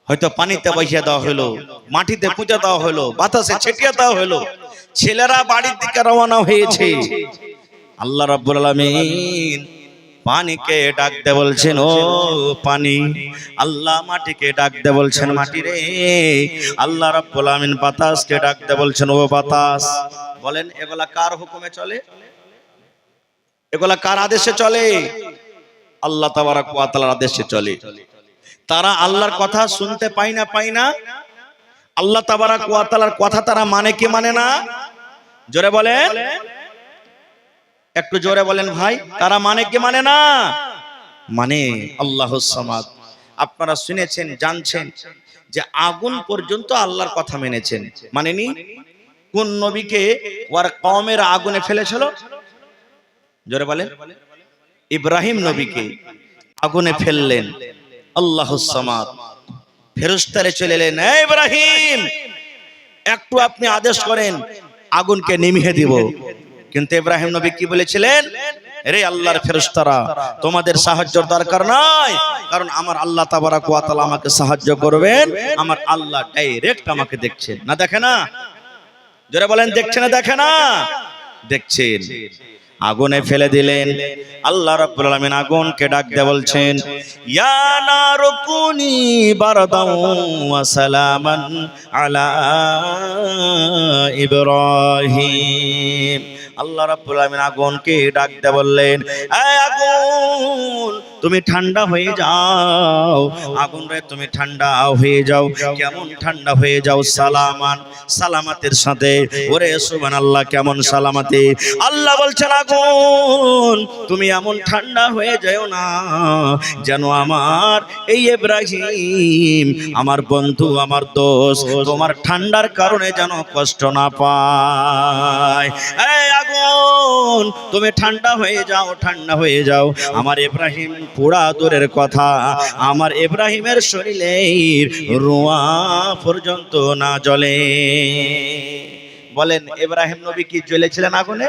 হয়তো পানিতে বসিয়ে দেওয়া হলো, মাটিতে পুঁতে দেওয়া হলো, বাতাসে ছিটিয়ে দেওয়া হলো, ছেলেরা বাড়ির দিকে রওনা হয়েছে। আল্লাহ রাব্বুল আলামিন পানিকে ডাকতে বলছেন, ও পানি, আল্লাহ মাটিকে ডাকতে বলছেন, মাটি রে, আল্লাহ রাব্বুল আলামিন বাতাসকে ডাকতে বলছেন, ও বাতাস। বলেন, এগুলা কার হুকুমে চলে? এগুলা কার আদেশে চলে? আল্লাহ তাবারাক ওয়া তাআলার আদেশে চলে। তারা আল্লাহর কথা শুনতে পায় না, আল্লাহ তাবারাক ওয়া তাআলার কথা তারা মানে কি মানে না? জোরে বলেন। একটু জোরে বলেন ভাই, তারা মানে কি মানে না? মানে আল্লাহুস সামাদ। আপনারা শুনেছেন, জানছেন যে আগুন পর্যন্ত আল্লাহর কথা মেনেছেন, মানেনি? কোন নবীকে ওর কওমের আগুনে ফেলেছিল? জোরে বলেন। ইব্রাহিম নবীকে আগুনে ফেললেন আল্লাহুস সামাদ। ফেরেশতারা চলে এলেন, এই ইব্রাহিম একটু আপনি আদেশ করেন, আগুনকে নিভিয়ে দিব। কিন্তু ইব্রাহিম নবী কি বলেছিলেন? রে আল্লাহর ফেরেশতারা, তোমাদের সাহায্যের দরকার নাই, কারণ আমার আল্লাহ তাবারাক ওয়া তাআলা আমাকে সাহায্য করবেন। আমার আল্লাহ ডাইরেক্ট আমাকে দেখছেন, না দেখে না? যারা বলেন দেখছে না দেখে না? দেখছেন। আগুনে ফেলে দিলেন। আল্লাহ রাব্বুল আলামিন আগুনকে ডাক দিয়ে বলছেন, ইয়া নারু কুনি বারদান ওয়া সালামান আলা ইব্রাহিম। আল্লাহ রাব্বুল আলামিন আগুনকে ডাক দিয়ে বললেন, এই আগুন তুমি ঠান্ডা হয়ে যাও, আগুন রে তুমি ঠান্ডা হয়ে যাও। কেমন ঠান্ডা হয়ে যাও? সালামান, সালামাতের সাথে। ওরে সুবহানাল্লাহ, কেমন সালামাতে? আল্লাহ বলছেন আগুন তুমি এমন ঠান্ডা হয়ে যাও না যেন আমার এই ইব্রাহিম আমার বন্ধু, আমার দোস্ত, তোমার ঠান্ডার কারণে যেন কষ্ট না পায়। এই আগুন তুমি ঠান্ডা হয়ে যাও, ঠান্ডা হয়ে যাও। আমার ইব্রাহিম পোড়া দূরের কথা, আমার ইব্রাহিমের শরীরের রোয়া পর্যন্ত না জ্বলে। বলেন ইব্রাহিম নবী কি জ্বলেছিলেন আগুনে?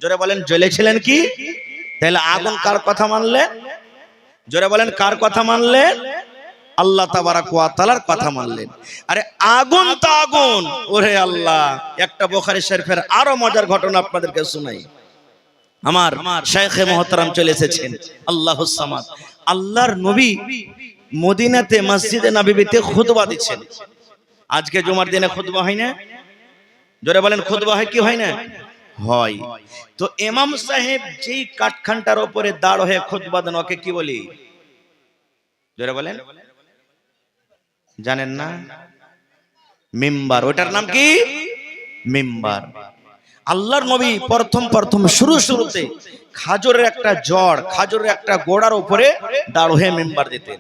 জোরে বলেন, জ্বলেছিলেন কি? তাহলে আগুন কার কথা মানলেন? জোরে বলেন, কার কথা মানলেন? আল্লাহ তাবারাক ওয়া তাআলার কথা মানলেন। আরে আগুন তো আগুন। ওরে আল্লাহ, একটা বুখারী শরীফের আরো মজার ঘটনা আপনাদেরকে শোনাই। আমার শাইখে মুহতারাম চলে এসেছেন, আল্লাহুস সামাদ। আল্লাহর নবী মদিনাতে মসজিদে নববীতে খুতবা দিচ্ছেন। আজকে জুমার দিনে খুতবা হয় না? জোরে বলেন, খুতবা হয় কি হয় না? হয়। তো ইমাম সাহেব যেই কাঠখানটার উপরে দাঁড় হয়ে খুতবা দেন, ওকে কি বলি? জোরে বলেন, জানেন না? মিম্বার। ওটার নাম কি? মিম্বার। আল্লাহর নবী প্রথম শুরুতে খাজরের একটা জড়, খাজরের একটা গোড়ার উপরে দাঁড় হয়ে মিম্বার দিতেন।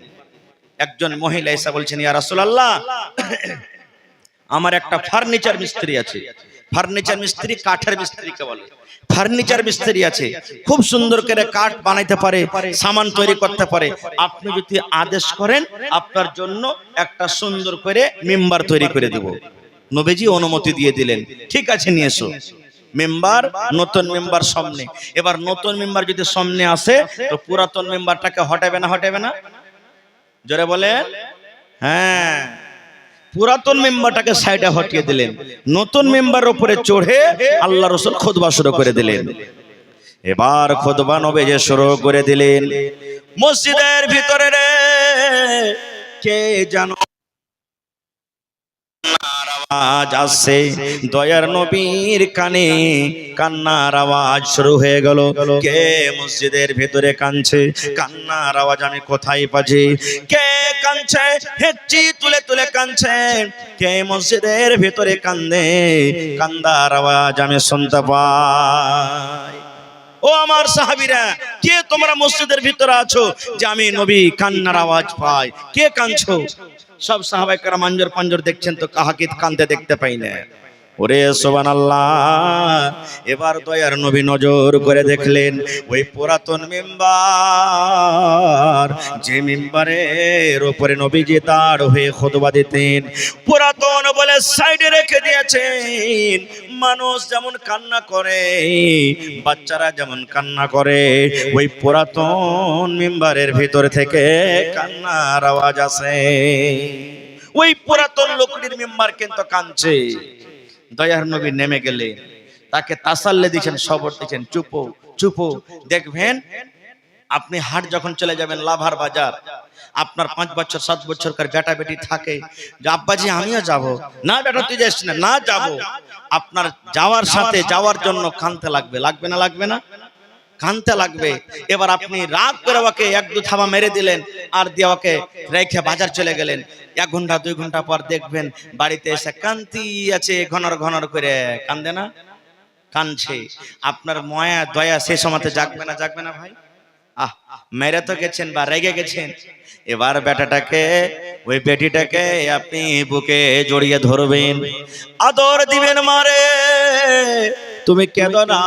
একজন মহিলা এসে বলছেন, ইয়া রাসূলুল্লাহ, আমার একটা ফার্নিচার মিস্ত্রি আছে। ফার্নিচার মিস্ত্রি কাঠের মিস্ত্রিকে বলে। ফার্নিচার মিস্ত্রি আছে, খুব সুন্দর করে কাঠ বানাইতে পারে, সামান তৈরি করতে পারে। আপনি যদি আদেশ করেন, আপনার জন্য একটা সুন্দর করে মিম্বার তৈরি করে দেব। নবীজি অনুমতি দিয়ে দিলেন, ঠিক আছে নিয়ে এসো। মেম্বার, নতুন মেম্বার সামনে। এবার নতুন মেম্বার যদি সামনে আসে, তো পুরাতন মেম্বারটাকে হটাবে না? হটাবে না? জোরে বলেন। হ্যাঁ, পুরাতন মেম্বারটাকে সাইডে হটিয়ে দিলেন, নতুন মেম্বার উপরে চড়ে আল্লাহ রাসূল খুতবা শুরু করে দিলেন। এবার খুতবা নবীজি শুরু করে দিলেন। মসজিদের ভিতরে রে কে জানো আওয়াজ আসছে, দয়ার নবীর কানে কান্নার আওয়াজ শুরু হয়ে গেল। কে মসজিদের ভিতরে কাঁদছে? কান্নার আওয়াজ আমি কোথায় পাচ্ছি? কে কাঁদছে? হেঁচি তুলে তুলে কাঁদছে। কে মসজিদের ভিতরে কান্দে? কান্দার আওয়াজ আমি শুনতে পাই। ও আমার সাহাবীরা, কে তোমরা মসজিদের ভিতরে আছো যে আমি নবী কান্নার আওয়াজ পাই? কে কাঁদছো? সব সাহাবায়ে কেরাম আঞ্জর পাঞ্জর দেখছেন, তো কাহাকে কাঁদতে দেখতে পাই না। ওরে সুবহানাল্লাহ। এবার দয়ার নবী নজর করে দেখলেন ওই পুরাতন মিম্বার, যে মিম্বারের উপরে নবীজি দাঁড় হয়ে খুতবা দিতেন, পুরাতন বলে সাইডে রেখে দিয়েছেন। মানুষ যেমন কান্না করে, বাচ্চারা যেমন কান্না করে, ওই পুরাতন মিম্বারের ভিতর থেকে কান্নার আওয়াজ আসে। ওই পুরাতন লোকটির মিম্বার কিন্তু কাঁদছে। দয়ার নবী নেমে গেলে তাকে তাসাল্লি দিয়েছেন, সবর দিয়েছেন, চুপো চুপো। দেখবেন আপনি হাট যখন চলে যাবেন লাভার বাজার, আপনার 5 বছর 7 বছরকার বেটা বেটি থাকে, যে আব্বাজি আমিও যাব। না বেটা তুই যাস না। না যাব। আপনার যাওয়ার সাথে যাওয়ার জন্য কাঁদতে লাগবে, লাগবে না? লাগবে না? কাঁদতে লাগবে। এবার আপনি রাগ করে ওকে 1-2 থাবা মেরে দিলেন, আর দিয়ে ওকে রেখে বাজার চলে গেলেন। 1 ঘন্টা 2 ঘন্টা পর দেখবেন বাড়িতে এসে কান্তি আছে, ঘনর ঘনর করে কান্দে না? কানছে, আপনার মায়া দয়া সে সময়তে জাগবে না? জাগবে না ভাই? আহ, মেরে তো গেছেন বা রেগে গেছেন, এবার বেটাটাকে, ওই বেটিটাকে আপনি বুকে জড়িয়ে ধরবেন, আদর দিবেন। মারে তুমি কেঁদো না,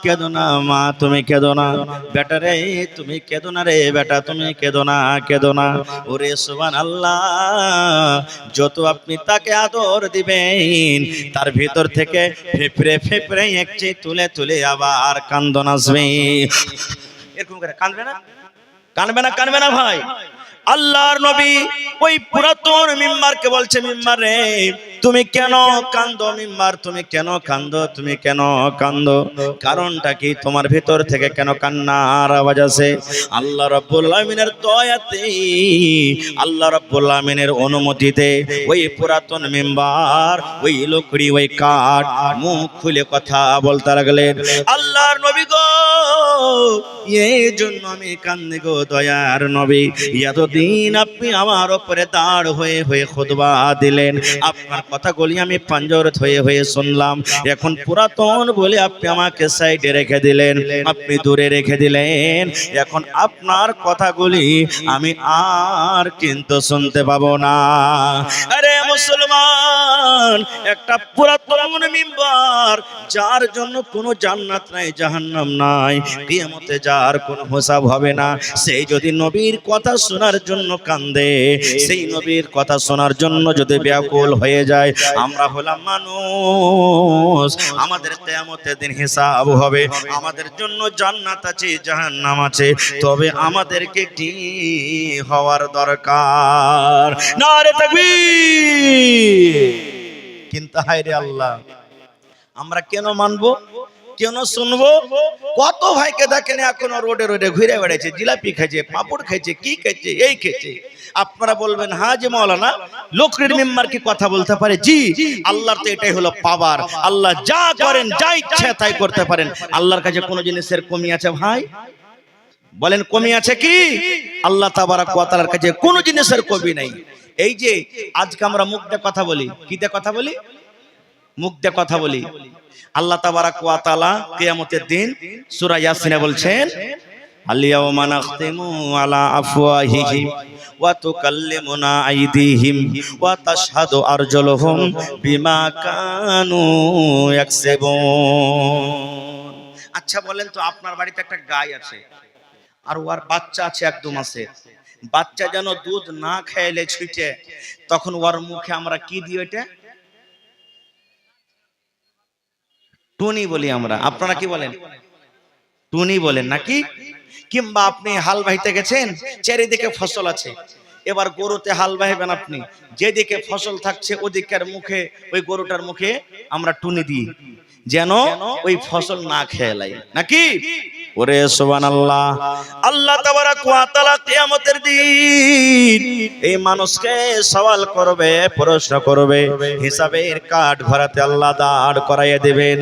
কেঁদো না মা, তুমি কেঁদো না। বেটা রে তুমি কেঁদো না রে বেটা, তুমি কেঁদো না, কেঁদো না। ওরে সুবহানাল্লাহ, যত আপনি তাকে আদর দিবেন তার ভিতর থেকে ফেফড়ে ফেফড়ে একটি তুলে তুলে আবার কান্দন আসবে। এরকম করে কাঁদবে না? কাঁদবে না? কাঁদবে না ভাই? আল্লাহর নবী ওই পুরাতন মিম্বারকে বলছে, মিম্বার রে তুমি কেন কান্দো? মিম্বার তুমি কেন কান্দো? তুমি কেন কান্দো? কারণটা কি? তোমার ভিতর থেকে কেন কান্নার আওয়াজ আসে? আল্লাহ রাব্বুল আমিনের দয়াতে, আল্লাহ রাব্বুল আমিনের অনুমতিতে ওই পুরাতন মিম্বার, ওই লকড়ি, ওই কাঠ মুখ খুলে কথা বলতে লাগলেন, আল্লাহর নবী গো এই জন্য আমি কান্দি গো দয়ার নবী, এতদিন আপনি আমার উপরে দাঁড় হয়ে হয়ে খুতবা দিলেন, আপনার কথাগুলি আমি পাঞ্জর হয়ে হয়ে শুনলাম, এখন পুরাতন বলে আপনি আমাকে সাইডে রেখে দিলেন, আপনি দূরে রেখে দিলেন, এখন আপনার কথাগুলি আমি আর কিন্তু শুনতে পাবো না। আরে মুসলমান, একটা পুরাতন মিম্বার যার জন্য কোনো জান্নাত নাই, জাহান্নাম নাই, কিয়ামতে যার কোনো হিসাব হবে না, সেই যদি নবীর কথা শোনার জন্য কান্দে, সেই নবীর কথা শোনার জন্য যদি ব্যাকুল হয়ে যায়, আমরা হলাম মানুষ, আমাদের কিয়ামতের দিন হিসাব হবে, আমাদের জন্য জান্নাত আছে, জাহান্নাম আছে, তবে আমাদেরকে কি হওয়ার দরকার? নারে তাকবীর! কিন্তু হায় রে আল্লাহ, আমরা কেন মানবো, কেন শুনবো? কত ভাইকে দেখেন এখনো রোডে রোডে ঘুরে বেড়াচ্ছে, জিলাপি খাইছে, পাপড় খাইছে, কি খাইছে, এই খাইছে। আপনারা বলবেন হ্যাঁ যে মাওলানা লোকরির মেম্বার কি কথা বলতে পারে? জি, আল্লাহর তো এটাই হলো পাওয়ার, আল্লাহ যা করেন, যা ইচ্ছা তাই করতে পারেন। আল্লাহর কাছে কোনো জিনিসের কমি আছে ভাই? বলেন কমি আছে কি? আল্লাহ তাবারাক ওয়া তাআলার কাছে কোনো জিনিসের কমি নাই। এই যে আজকে আমরা মুখ দিয়ে কথা বলি, কি দিয়ে কথা বলি? মুখ দিয়ে কথা বলি। আল্লাহ তাবারাক ওয়া তাআলা কিয়ামতের দিন সূরা ইয়াসিনে বলছেন, আল-ইয়াওমা নাখতিমু আলা আফওয়াহিহিম ওয়া তুকাল্লিমুনা আইদিহিম ওয়া তাশহাদু আরজুলুহুম বিমা কানু ইয়াকসিবুন। আচ্ছা বলেন তো, আপনার বাড়িতে একটা গাই আছে আর ওর বাচ্চা আছে 1-2 মাসের, বাচ্চা যেন দুধ না খাইলে ছুটে, তখন ওর মুখে আমরা কি দিই? ওইটা টুনি বলি আমরা, আপনারা কি বলেন? টুনি বলেন নাকি? কিংবা আপনি হাল বাইতে গেছেন, চারিদিকে ফসল আছে, এবার গরুতে হাল বাইবেন আপনি, যেদিকে ফসল থাকছে ওদিকের মুখে, ওই গরুটার মুখে আমরা টুনি দিই, যেন ওই ফসল না খেয়ে লাই, নাকি? ওরে সুবহানাল্লাহ, আল্লাহ তাবারাক ওয়া তাআলা কিয়ামতের দিন এই মানুষকে সওয়াল করবে, প্রশ্ন করবে, হিসাবের কাঠ ভরাতে আল্লাহ দাঁড় করাইয়া দিবেন।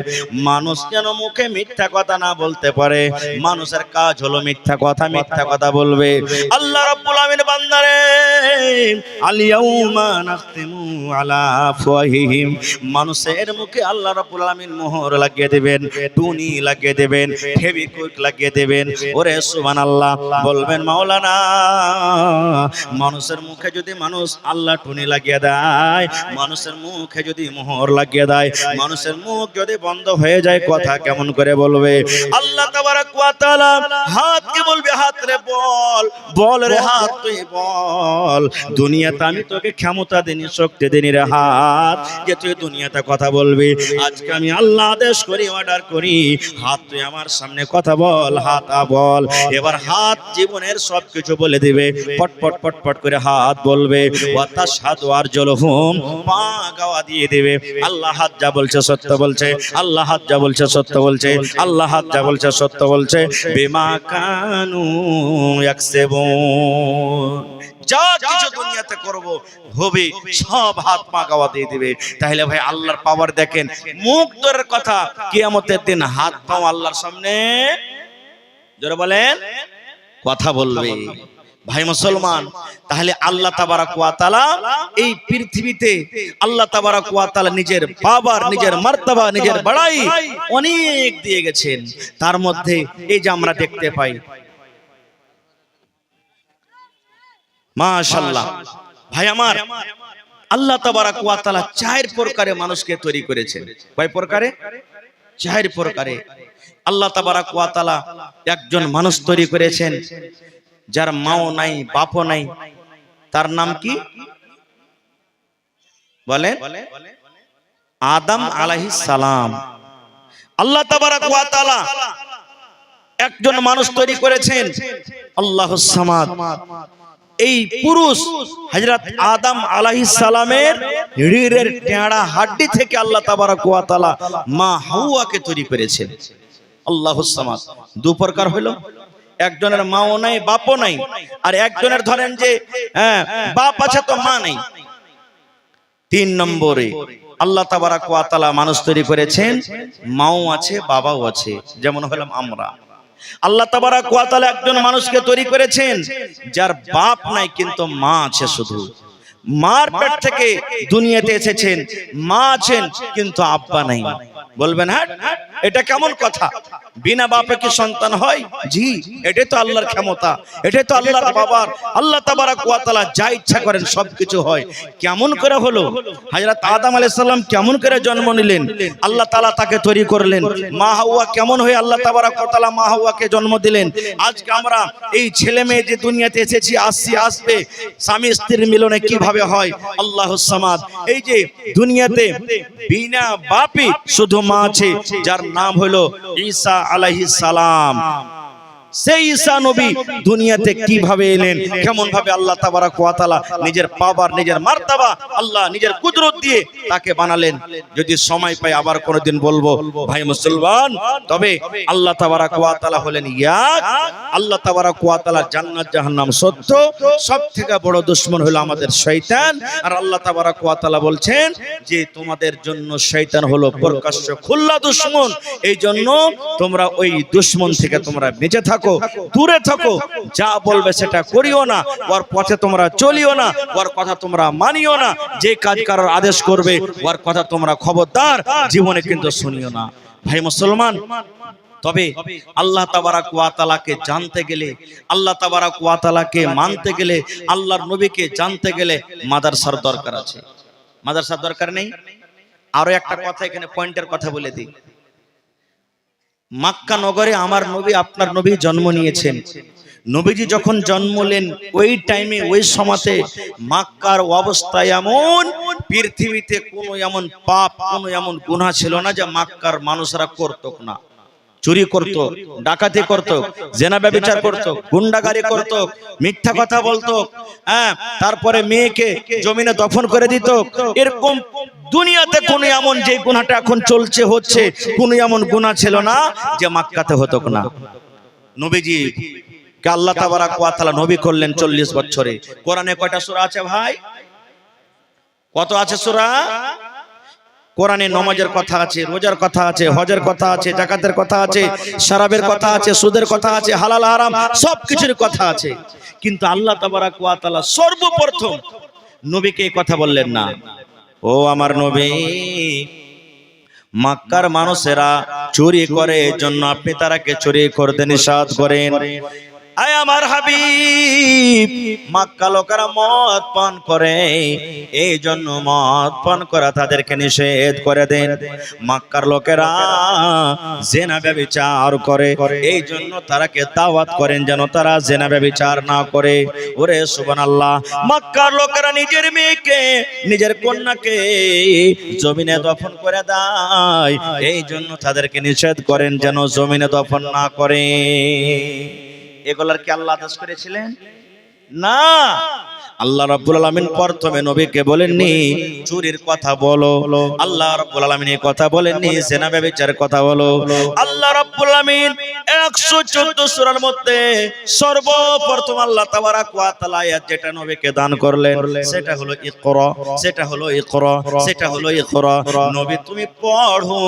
মানুষ যেন মুখে মিথ্যা কথা না বলতে পারে, মানুষের কাজ হলো মিথ্যা কথা, মিথ্যা কথা বলবে। আল্লাহ রাব্বুল আমিন বান্দারে আল ইয়াউমা নাখতিমু আলা আফওয়াহিহিম, মানুষের মুখে আল্লাহ রাব্বুল আমিন মোহর লাগিয়ে দিবেন, টুনি লাগিয়ে দিবেন, ফেভিকুইক লাগিয়ে দেবেন। ওরে সুবহানাল্লাহ, বলবেন মাওলানা মানুষের মুখে যদি মানুষ আল্লাহ টুনি লাগিয়ে দেয়, মানুষের মুখে যদি মোহর লাগিয়ে দেয়, মানুষের মুখ যদি বন্ধ হয়ে যায়, কথা কেমন করে বলবে? আল্লাহ তাবারাক ওয়া তাআলা হাতকে বলবে, হাত রে বল, বল রে হাত তুই বল, দুনিয়াতে আমি তোকে ক্ষমতা দিনি, শক্তি দিনি রে হাত, যে তুই দুনিয়াতে কথা বলবি। আজকে আমি আল্লাহ আদেশ করি, অর্ডার করি, হাত তুই আমার সামনে কথা বল, হাত বল। এবার হাত জীবনের সবকিছু বলে দিবে, পটপট পটপট করে হাত বলবে, ওয়া তাশহাদু আরজুলুহুম, পা গাওয়া দিয়ে দিবে। আল্লাহ হাত যা বলছে সত্য বলছে, আল্লাহ হাত যা বলছে সত্য বলছে, আল্লাহ হাত যা বলছে সত্য বলছে, বিমা কানু ইয়াকসিবুন, যা কিছু দুনিয়াতে করব হবে সব হাত পা গাওয়া দিয়ে দিবে। তাহলে ভাই আল্লাহর পাওয়ার দেখেন, মুখ দূরের কথা, কিয়ামতের দিন হাত পা আল্লাহর সামনে জোরে বলেন কথা বলবে। ভাই মুসলমান, তাহলে আল্লাহ তাবারাক ওয়া তাআলা এই পৃথিবীতে আল্লাহ তাবারাক ওয়া তাআলা নিজের পাওয়ার, নিজের মার্তবা, নিজের বড়াই অনেক দিয়ে গেছেন। তার মধ্যে এই যে আমরা দেখতে পাই, মাশাআল্লাহ ভাই আমার, আল্লাহ তাবারাক ওয়া তাআলা 4 প্রকারে মানুষকে তৈরি করেছেন। কয় প্রকারে? 4 প্রকারে আল্লাহ তাবারাক ওয়া তাআলা একজন মানুষ তৈরি করেছেন যার মাও নাই, বাপও নাই। তার নাম কি বলেন? আদম আলাইহিস সালাম। আল্লাহ তাবারাক ওয়া তাআলা একজন মানুষ তৈরি করেছেন, আল্লাহুস সামাদ। এই পুরুষ হযরত আদম আলাইহিস সালামের রিড়ের টেঁড়া হাড্ডি থেকে আল্লাহ তাবারাক ওয়া তাআলা মা হাওয়াকে তৈরি করেছেন। আল্লাহুস সামাদ। 2 প্রকার হলো, একজনের মাও নাই, বাপও নাই, আর একজনের ধরেন যে বাপ আছে তো মা নাই। 3 নম্বরে আল্লাহ তাবারাক ওয়া তাআলা মানুষ তৈরি করেছেন, মাও আছে, বাবাও আছে, যেমন হলাম আমরা। আল্লাহ তাবারাক ওয়া তাআলা একজন মানুষকে তৈরি করেছেন যার বাপ নাই কিন্তু মা আছে শুধু। মার পেট থেকে দুনিয়াতে এসেছেন, মা আছেন কিন্তু আব্বা নাই। বলবেন হ্যাঁ, এটা কেমন কথা? বিনা বাপে কি সন্তান হয়? জি, এটাই তো আল্লাহর ক্ষমতা, এটাই তো আল্লাহর পাওয়ার। আল্লাহ তাবারাক ওয়া তাআলা যা ইচ্ছা করেন সবকিছু হয়। কেমন করে হলো? হযরত আদম আলাইহিস সালাম কেমন করে জন্ম নিলেন? আল্লাহ তাআলা তাকে তৈরি করলেন। মা হাওয়া কেমন হয়ে আল্লাহ তাবারাক ওয়া তাআলা মা হাওয়াকে জন্ম দিলেন? আজকে আমরা এই ছেলে মেয়ে যে দুনিয়াতে এসেছি, আসবে, স্বামী স্ত্রীর মিলনে কিভাবে হয়? আল্লাহুস সামাদ। এই যে দুনিয়াতে বিনা বাপে শুধু মা আছে, যার নাম হলো ঈসা আলাইহিস সালাম। সেই ঈসা নবী দুনিয়াতে কিভাবে এলেন, কেমন ভাবে আল্লাহ তাবারাক ওয়া তাআলা নিজের পাওয়ার, নিজের মার্তবা, আল্লাহ নিজের কুদরত দিয়ে তাকে বানালেন। যদি সময় পাই আবার কোনদিন বলবো ভাই মুসলমান। তবে আল্লাহ তাবারাক ওয়া তাআলা হলেন এক। আল্লাহ তাবারাক ওয়া তাআলা জান্নাত জাহান্নাম সত্য, সবথেকে বড় দুশমন হলো আমাদের শয়তান। আর আল্লাহ তাবারাক ওয়া তাআলা বলছেন যে তোমাদের জন্য শয়তান হলো প্রকাশ্য খোলা দুশমন। এই জন্য তোমরা ওই দুশমন থেকে তোমরা বেঁচে থাকো, দূরে থাকো, যা বলবে সেটা করিও না, ওর পথে তোমরা চলিও না, ওর কথা তোমরা মানিও না। যে কাজ করার আদেশ করবে ওর কথা তোমরা খবরদার জীবনে কিন্তু শুনিও না। ভাই মুসলমান, তবে আল্লাহ তাবারাক ওয়া তাআলাকে জানতে গেলে, আল্লাহ তাবারাক ওয়া তাআলাকে মানতে গেলে, আল্লাহর নবীকে জানতে গেলে মাদ্রাসার দরকার আছে। মাদ্রাসার দরকার নেই? আরো একটা কথা এখানে পয়েন্টের কথা বলে দিই। মক্কা নগরে আমার নবী, আপনার নবী জন্ম নিয়েছেন। নবীজি যখন জন্মলেন ওই টাইমে, ওই সময়তে মক্কার অবস্থা এমন, পৃথিবীতে কোনো এমন পাপ, কোনো এমন গুনাহ ছিল না যে মক্কার মানুষরা করতো না। চুরি করত, ডাকাতি করত, জেনা ব্যভিচার করত, গুন্ডাগারি করত, মিথ্যা কথা বলতো, তারপরে মেয়েকে জমিনে দফন করে দিত। এরকম দুনিয়াতে কোন এমন যে গুনাহটা এখন চলছে, হচ্ছে, কোন এমন গুনাহ ছিল না যে মক্কাতে হতো না। নবীজি কে আল্লাহ তাবারাক ওয়া তাআলা নবী করলেন 40 বছরে। কোরআনে কয়টা সূরা আছে ভাই? কত আছে সূরা? কোরআনে নামাজের কথা আছে, রোজার কথা আছে, হজের কথা আছে, যাকাতের কথা আছে, শরাবের কথা আছে, সুদের কথা আছে, হালাল হারাম সবকিছুর কথা আছে। কিন্তু আল্লাহ তাবারাক ওয়া তাআলা সর্বপ্রথম নবীকে এই কথা বললেন না। ও আমার নবী, মক্কার মানুষেরা চুরি করে, এজন্য আপনি তারাকে চুরি করতে নিষেধ করেন। আয় আমার হাবিব, মক্কা লোকেরা মদ পান করে, এই জন্য মদ পান করা তাদেরকে নিষেধ করে দেন। মক্কার লোকেরা জিনা ব্যভিচার করে, এই জন্য তারাকে দাওয়াত করেন যেন তারা জিনা ব্যভিচার না করে। ওরে সুবহানাল্লাহ, মক্কার লোকেরা নিজের মেয়েকে, নিজের কন্যাকে জমিনে দফন করে দেয়, এই জন্য তাদেরকে নিষেধ করেন যেন জমিনে দফন না করে। এগুলার কি আল্লাহ আদেশ করেছিলেন? না। আল্লাহ রাব্বুল আলামিন প্রথমে নবীকে বলেননি চুরির কথা বলো, আল্লাহ রাব্বুল আলামিন এই কথা বলেননি জিনা ব্যভিচারের কথা বলো। আল্লাহ রাব্বুল আলামিন 114 সূরার মধ্যে সর্বপ্রথম আল্লাহ তাবারাক ওয়া তাআলা আয়াত যেটা নবীকে দান করলেন সেটা হলো ইকরা, সেটা হলো ইকরা, সেটা হলো ইকরা। নবী তুমি পড়ো,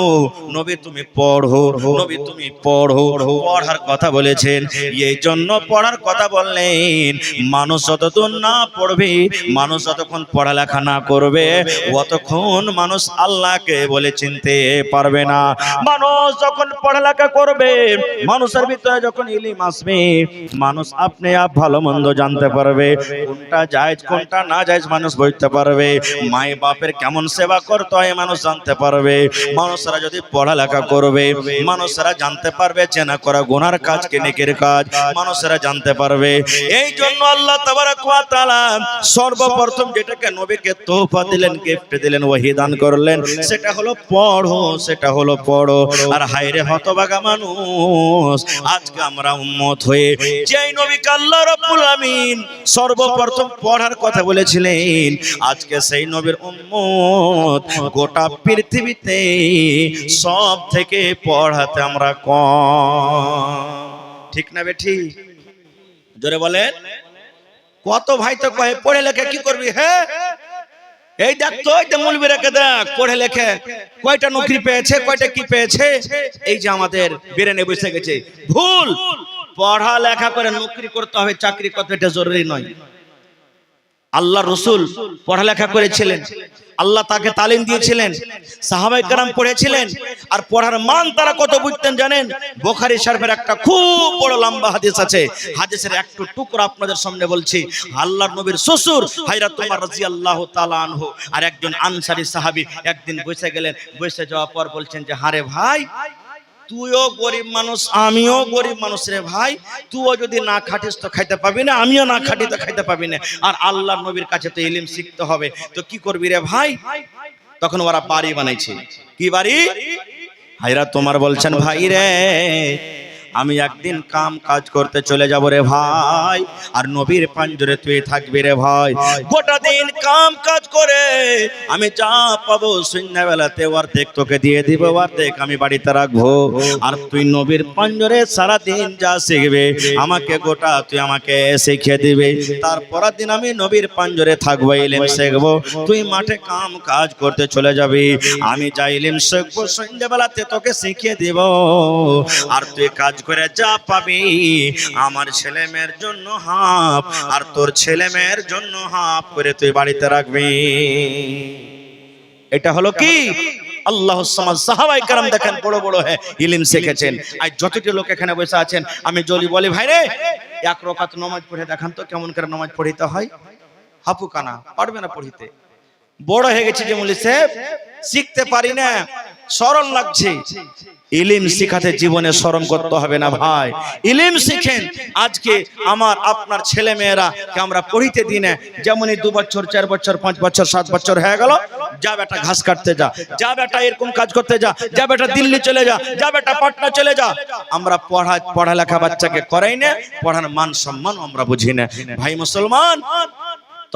নবী তুমি পড়ো, নবী তুমি পড়ো। পড়ার কথা বলেছেন, এই জন্য পড়ার কথা বললেন। মানুষ যতক্ষণ না পড়বে, মানুষ যতক্ষণ পড়ালেখা না করবে, অতক্ষণ মানুষ আল্লাহকে বলে চিনতে পারবে না। মানুষ যখন পড়ালেখা করবে, মানুষের ভিতরে যখন ইলম আসবে, মানুষ আপনি আপ ভালো মন্দ জানতে পারবে, কোনটা জায়েজ কোনটা না জায়েজ মানুষ বুঝতে পারবে। মায়ের বাপের কেমন সেবা করতে হয় মানুষ জানতে পারবে। মানুষরা যদি পড়ালেখা করবে, মানুষরা জানতে পারবে চেনা করা গুনার কাজ কে নেকের কাজ মানুষরা জানতে পারবে। এই জন্য আল্লাহ তাবারাক ওয়া তাআলা সর্বপ্রথম যেটাকে নবীকে তোহফা দিলেন, গিফট দিলেন, ওহী দান করলেন, সেটা হলো পড়ো, সেটা হলো পড়ো। আর হায়রে হতভাগা মানুষ, আজকে আমরা উম্মত হয়ে যেই নবীকে আল্লাহ রাব্বুল আমিন সর্বপ্রথম পড়ার কথা বলেছিলেন, আজকে সেই নবীর উম্মত গোটা পৃথিবীতে সব থেকে পড়াতে আমরা কম। ঠিক না বেঠি? জোরে বলেন। কত ভাই তো কয় পড়ে লেখে কি করবি? হ্যাঁ, এই দেখ তো, এই মৌলবী রেখে দেখ, পড়ে লেখে কয়টা নকরি পেয়েছে, কয়টা কি পেয়েছে। এই যে আমাদের ব্রেনে বসে গেছে ভুল। পড়া লেখা করে নকরি করতে হবে, চাকরি করতে এটা জরুরি নয়। আল্লাহ রসুল পড়ালেখা করেছিলেন, আল্লাহ তাকে তালিম দিয়েছিলেন, সাহাবায়ে কেরাম পড়েছিলেন। আর পড়ার মান তারা কত বুঝতেন জানেন? বুখারী শরীফের একটা খুব বড় লম্বা হাদিস আছে, হাদিসের একটু টুকরা আপনাদের সামনে বলছি। আল্লাহর নবীর শ্বশুর হযরত ওমর রাদিয়াল্লাহু তাআলা আনহু আর একজন আনসারী সাহাবী একদিন বসে গেলেন। বসে যাওয়ার পর বলছেন যে, হারে ভাই, তুইও গরিব মানুষ, আমিও গরিব মানুষ রে ভাই, তুইও যদি না খাটিস তো খাইতে পাবি না, আমিও না খাটি তো খাইতে পাবি না। আর আল্লাহর নবীর কাছে তো ইলম শিখতে হবে, তো কি করবি রে ভাই? তখন ওরা বাড়ি বানাইছে। কি বাড়ি? হায়রা তোমার বলছেন, ভাই রে, আমি একদিন কাম কাজ করতে চলে যাব রে ভাই, আর নবীর পাঞ্জরে তুই থাকবি রে ভাই। গোটা দিন কাম কাজ করে আমি যা পাবো সন্ধ্যাবেলাতে অর্ধেক তোকে দিয়ে দিব, অর্ধেক আমি বাড়িতে রাখবো। আর তুই নবীর পাঞ্জরে সারা দিন যা শিখবে আমাকে গোটা তুই আমাকে শিখিয়ে দিবে। তারপরের দিন আমি নবীর পাঞ্জরে থাকবো, ইলম শিখবো। তুই মাঠে কাম কাজ করতে চলে যাবি, আমি যা ইলম শিখবো সন্ধ্যাবেলাতে তোকে শিখিয়ে দিব। আর তুই কাজ করে যা পাবি আমার ছেলে মেয়ের জন্য হাফ, আর তোর ছেলে মেয়ের জন্য হাফ করে তুই বাড়িতে রাখবি। এটা হলো কি? আল্লাহর সমাজ। সাহাবায়ে কেরাম দেখেন বড় বড় ইলম শিখেছেন। আর যতটি লোক এখানে বসে আছেন, আমি যদি বলি ভাই রে এক রাকাত নামাজ পড়ে দেখান তো কেমন করে নামাজ পড়িতে হয়, হাপু কানা পারবে না পড়িতে। বড় হয়ে গেছে যে মৌলভী সাহেব, শিখতে পারি না, শরম লাগছে। ইলম শিখাতে জীবনে শরম করতে হবে না ভাই, ইলম শিখেন। আজকে আমার আপনার ছেলে মেয়েরা কে আমরা পড়িতে দিই না, যেমনই 2 বছর 4 বছর 5 বছর 7 বছর হয়ে গেল, যা বেটা ঘাস কাটতে যা, যা বেটা এরকম কাজ করতে যা, যা বেটা দিল্লি চলে যা, যা বেটা পাটনা চলে যা। আমরা পড়ালেখা বাচ্চাকে করাই না, পড়ার মান সম্মান আমরা বুঝি না। ভাই মুসলমান,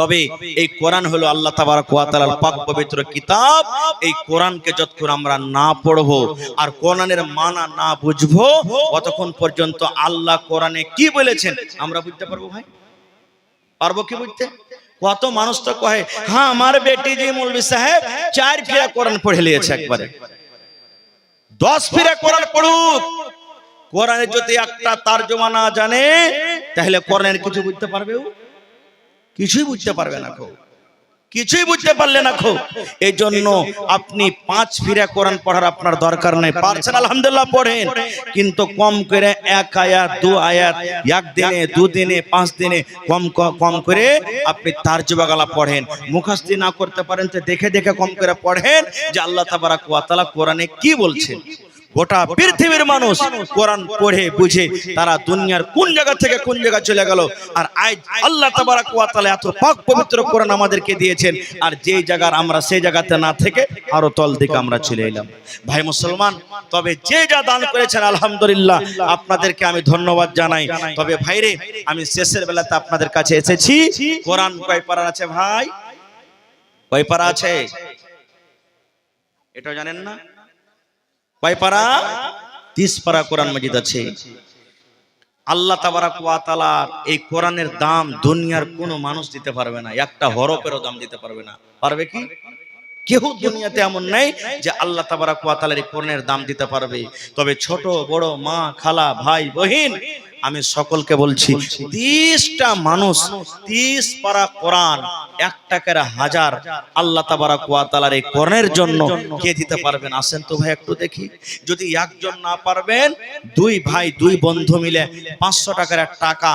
তবে এই কোরআন হলো আল্লাহ তাবারক ওয়া তাআলার পাক পবিত্র কিতাব। এই কোরআনকে যতক্ষণ আমরা না পড়বো আর কোরআনের মানা না বুঝবো, ততক্ষণ পর্যন্ত আল্লাহ কোরআনে কি বলেছেন আমরা বুঝতে পারবো? ভাই পারবো কি বুঝতে? কত মানুষ তো কহে, হ্যাঁ আমার বেটি জি মৌলভী সাহেব 4 ফিরা কোরআন পড়ে নিয়েছে, একবারে 10 ফিরা কোরআন পড়ুক, কোরআনের যদি একটা তরজমা না জানে তাহলে কোরআনের কিছু বুঝতে পারবে? কিছুই বুঝতে পারবে না, কিছুই বুঝতে পারলে না। এই জন্য আপনি 5 ফিরা কোরআন পড়ার আপনার দরকার নেই। পারছেন আলহামদুলিল্লাহ পড়েন, কিন্তু কম করে 1 আয়াত 2 আয়াত এক দিনে 2 দিনে 5 দিনে কম করে আপনি তারজমা গালা পড়েন। মুখস্থি না করতে পারেন তো দেখে দেখে কম করে পড়েন যে আল্লাহ তাবারক ওয়া তাআলা কোরআনে কি বলছেন। গোটা পৃথিবীর মানুষ কোরআন পড়ে বুঝে তারা দুনিয়ার কোন জায়গা থেকে কোন জায়গা চলে গেল। আর আজ আল্লাহ তাবারক ওয়া তাআলা এত পাক পবিত্র কোরআন আমাদেরকে দিয়েছেন, আর যেই জায়গার আমরা সেই জায়গাতে না থেকে আরো তল দিকে আমরা চলে এলাম। ভাই মুসলমান, তবে যে যা দান করেছেন আলহামদুলিল্লাহ, আপনাদেরকে আমি ধন্যবাদ জানাই। তবে ভাইরে, আমি শেষের বেলাতে আপনাদের কাছে এসেছি। কোরআন কয় পারা আছে ভাই? কয় পারা আছে এটা জানেন না? কয় পারা? 30 পারা কোরআন মাজিদ আছে। আল্লাহ তাবারাক ওয়া তাআলার এই কোরআনের দাম দুনিয়ার কোনো মানুষ দিতে পারবে না, একটা হরফেরও দাম দিতে পারবে না। পারবে কি? কেউ দুনিয়াতে এমন নেই যে আল্লাহ তাবারাক ওয়া তাআলার এই কোরআনের দাম দিতে পারবে। তবে ছোট বড়, মা খালা ভাই বহিন, আমি সকলকে বলছি 30টা মানুষ 30 পারা কোরআন 1 টাকার 1000 আল্লাহ তাবারাক ওয়া তাআলার এই কোরআনের জন্য কে দিতে পারবেন? আসেন তো ভাই একটু দেখি। যদি একজন না পারবেন, দুই ভাই দুই বন্ধু মিলে 500 টাকার এক টাকা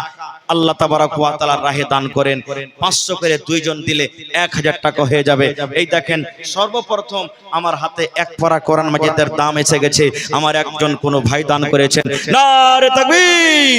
আল্লাহ তাবারাক ওয়া তাআলার রাহে দান করেন। 500 করে দুইজন দিলে 1000 টাকা হয়ে যাবে। এই দেখেন, সর্বপ্রথম আমার হাতে 1 পারা কোরআন মাজিদের দাম এসে গেছে। আমার একজন কোন ভাই দান করেছেন। নারে তাকবীর।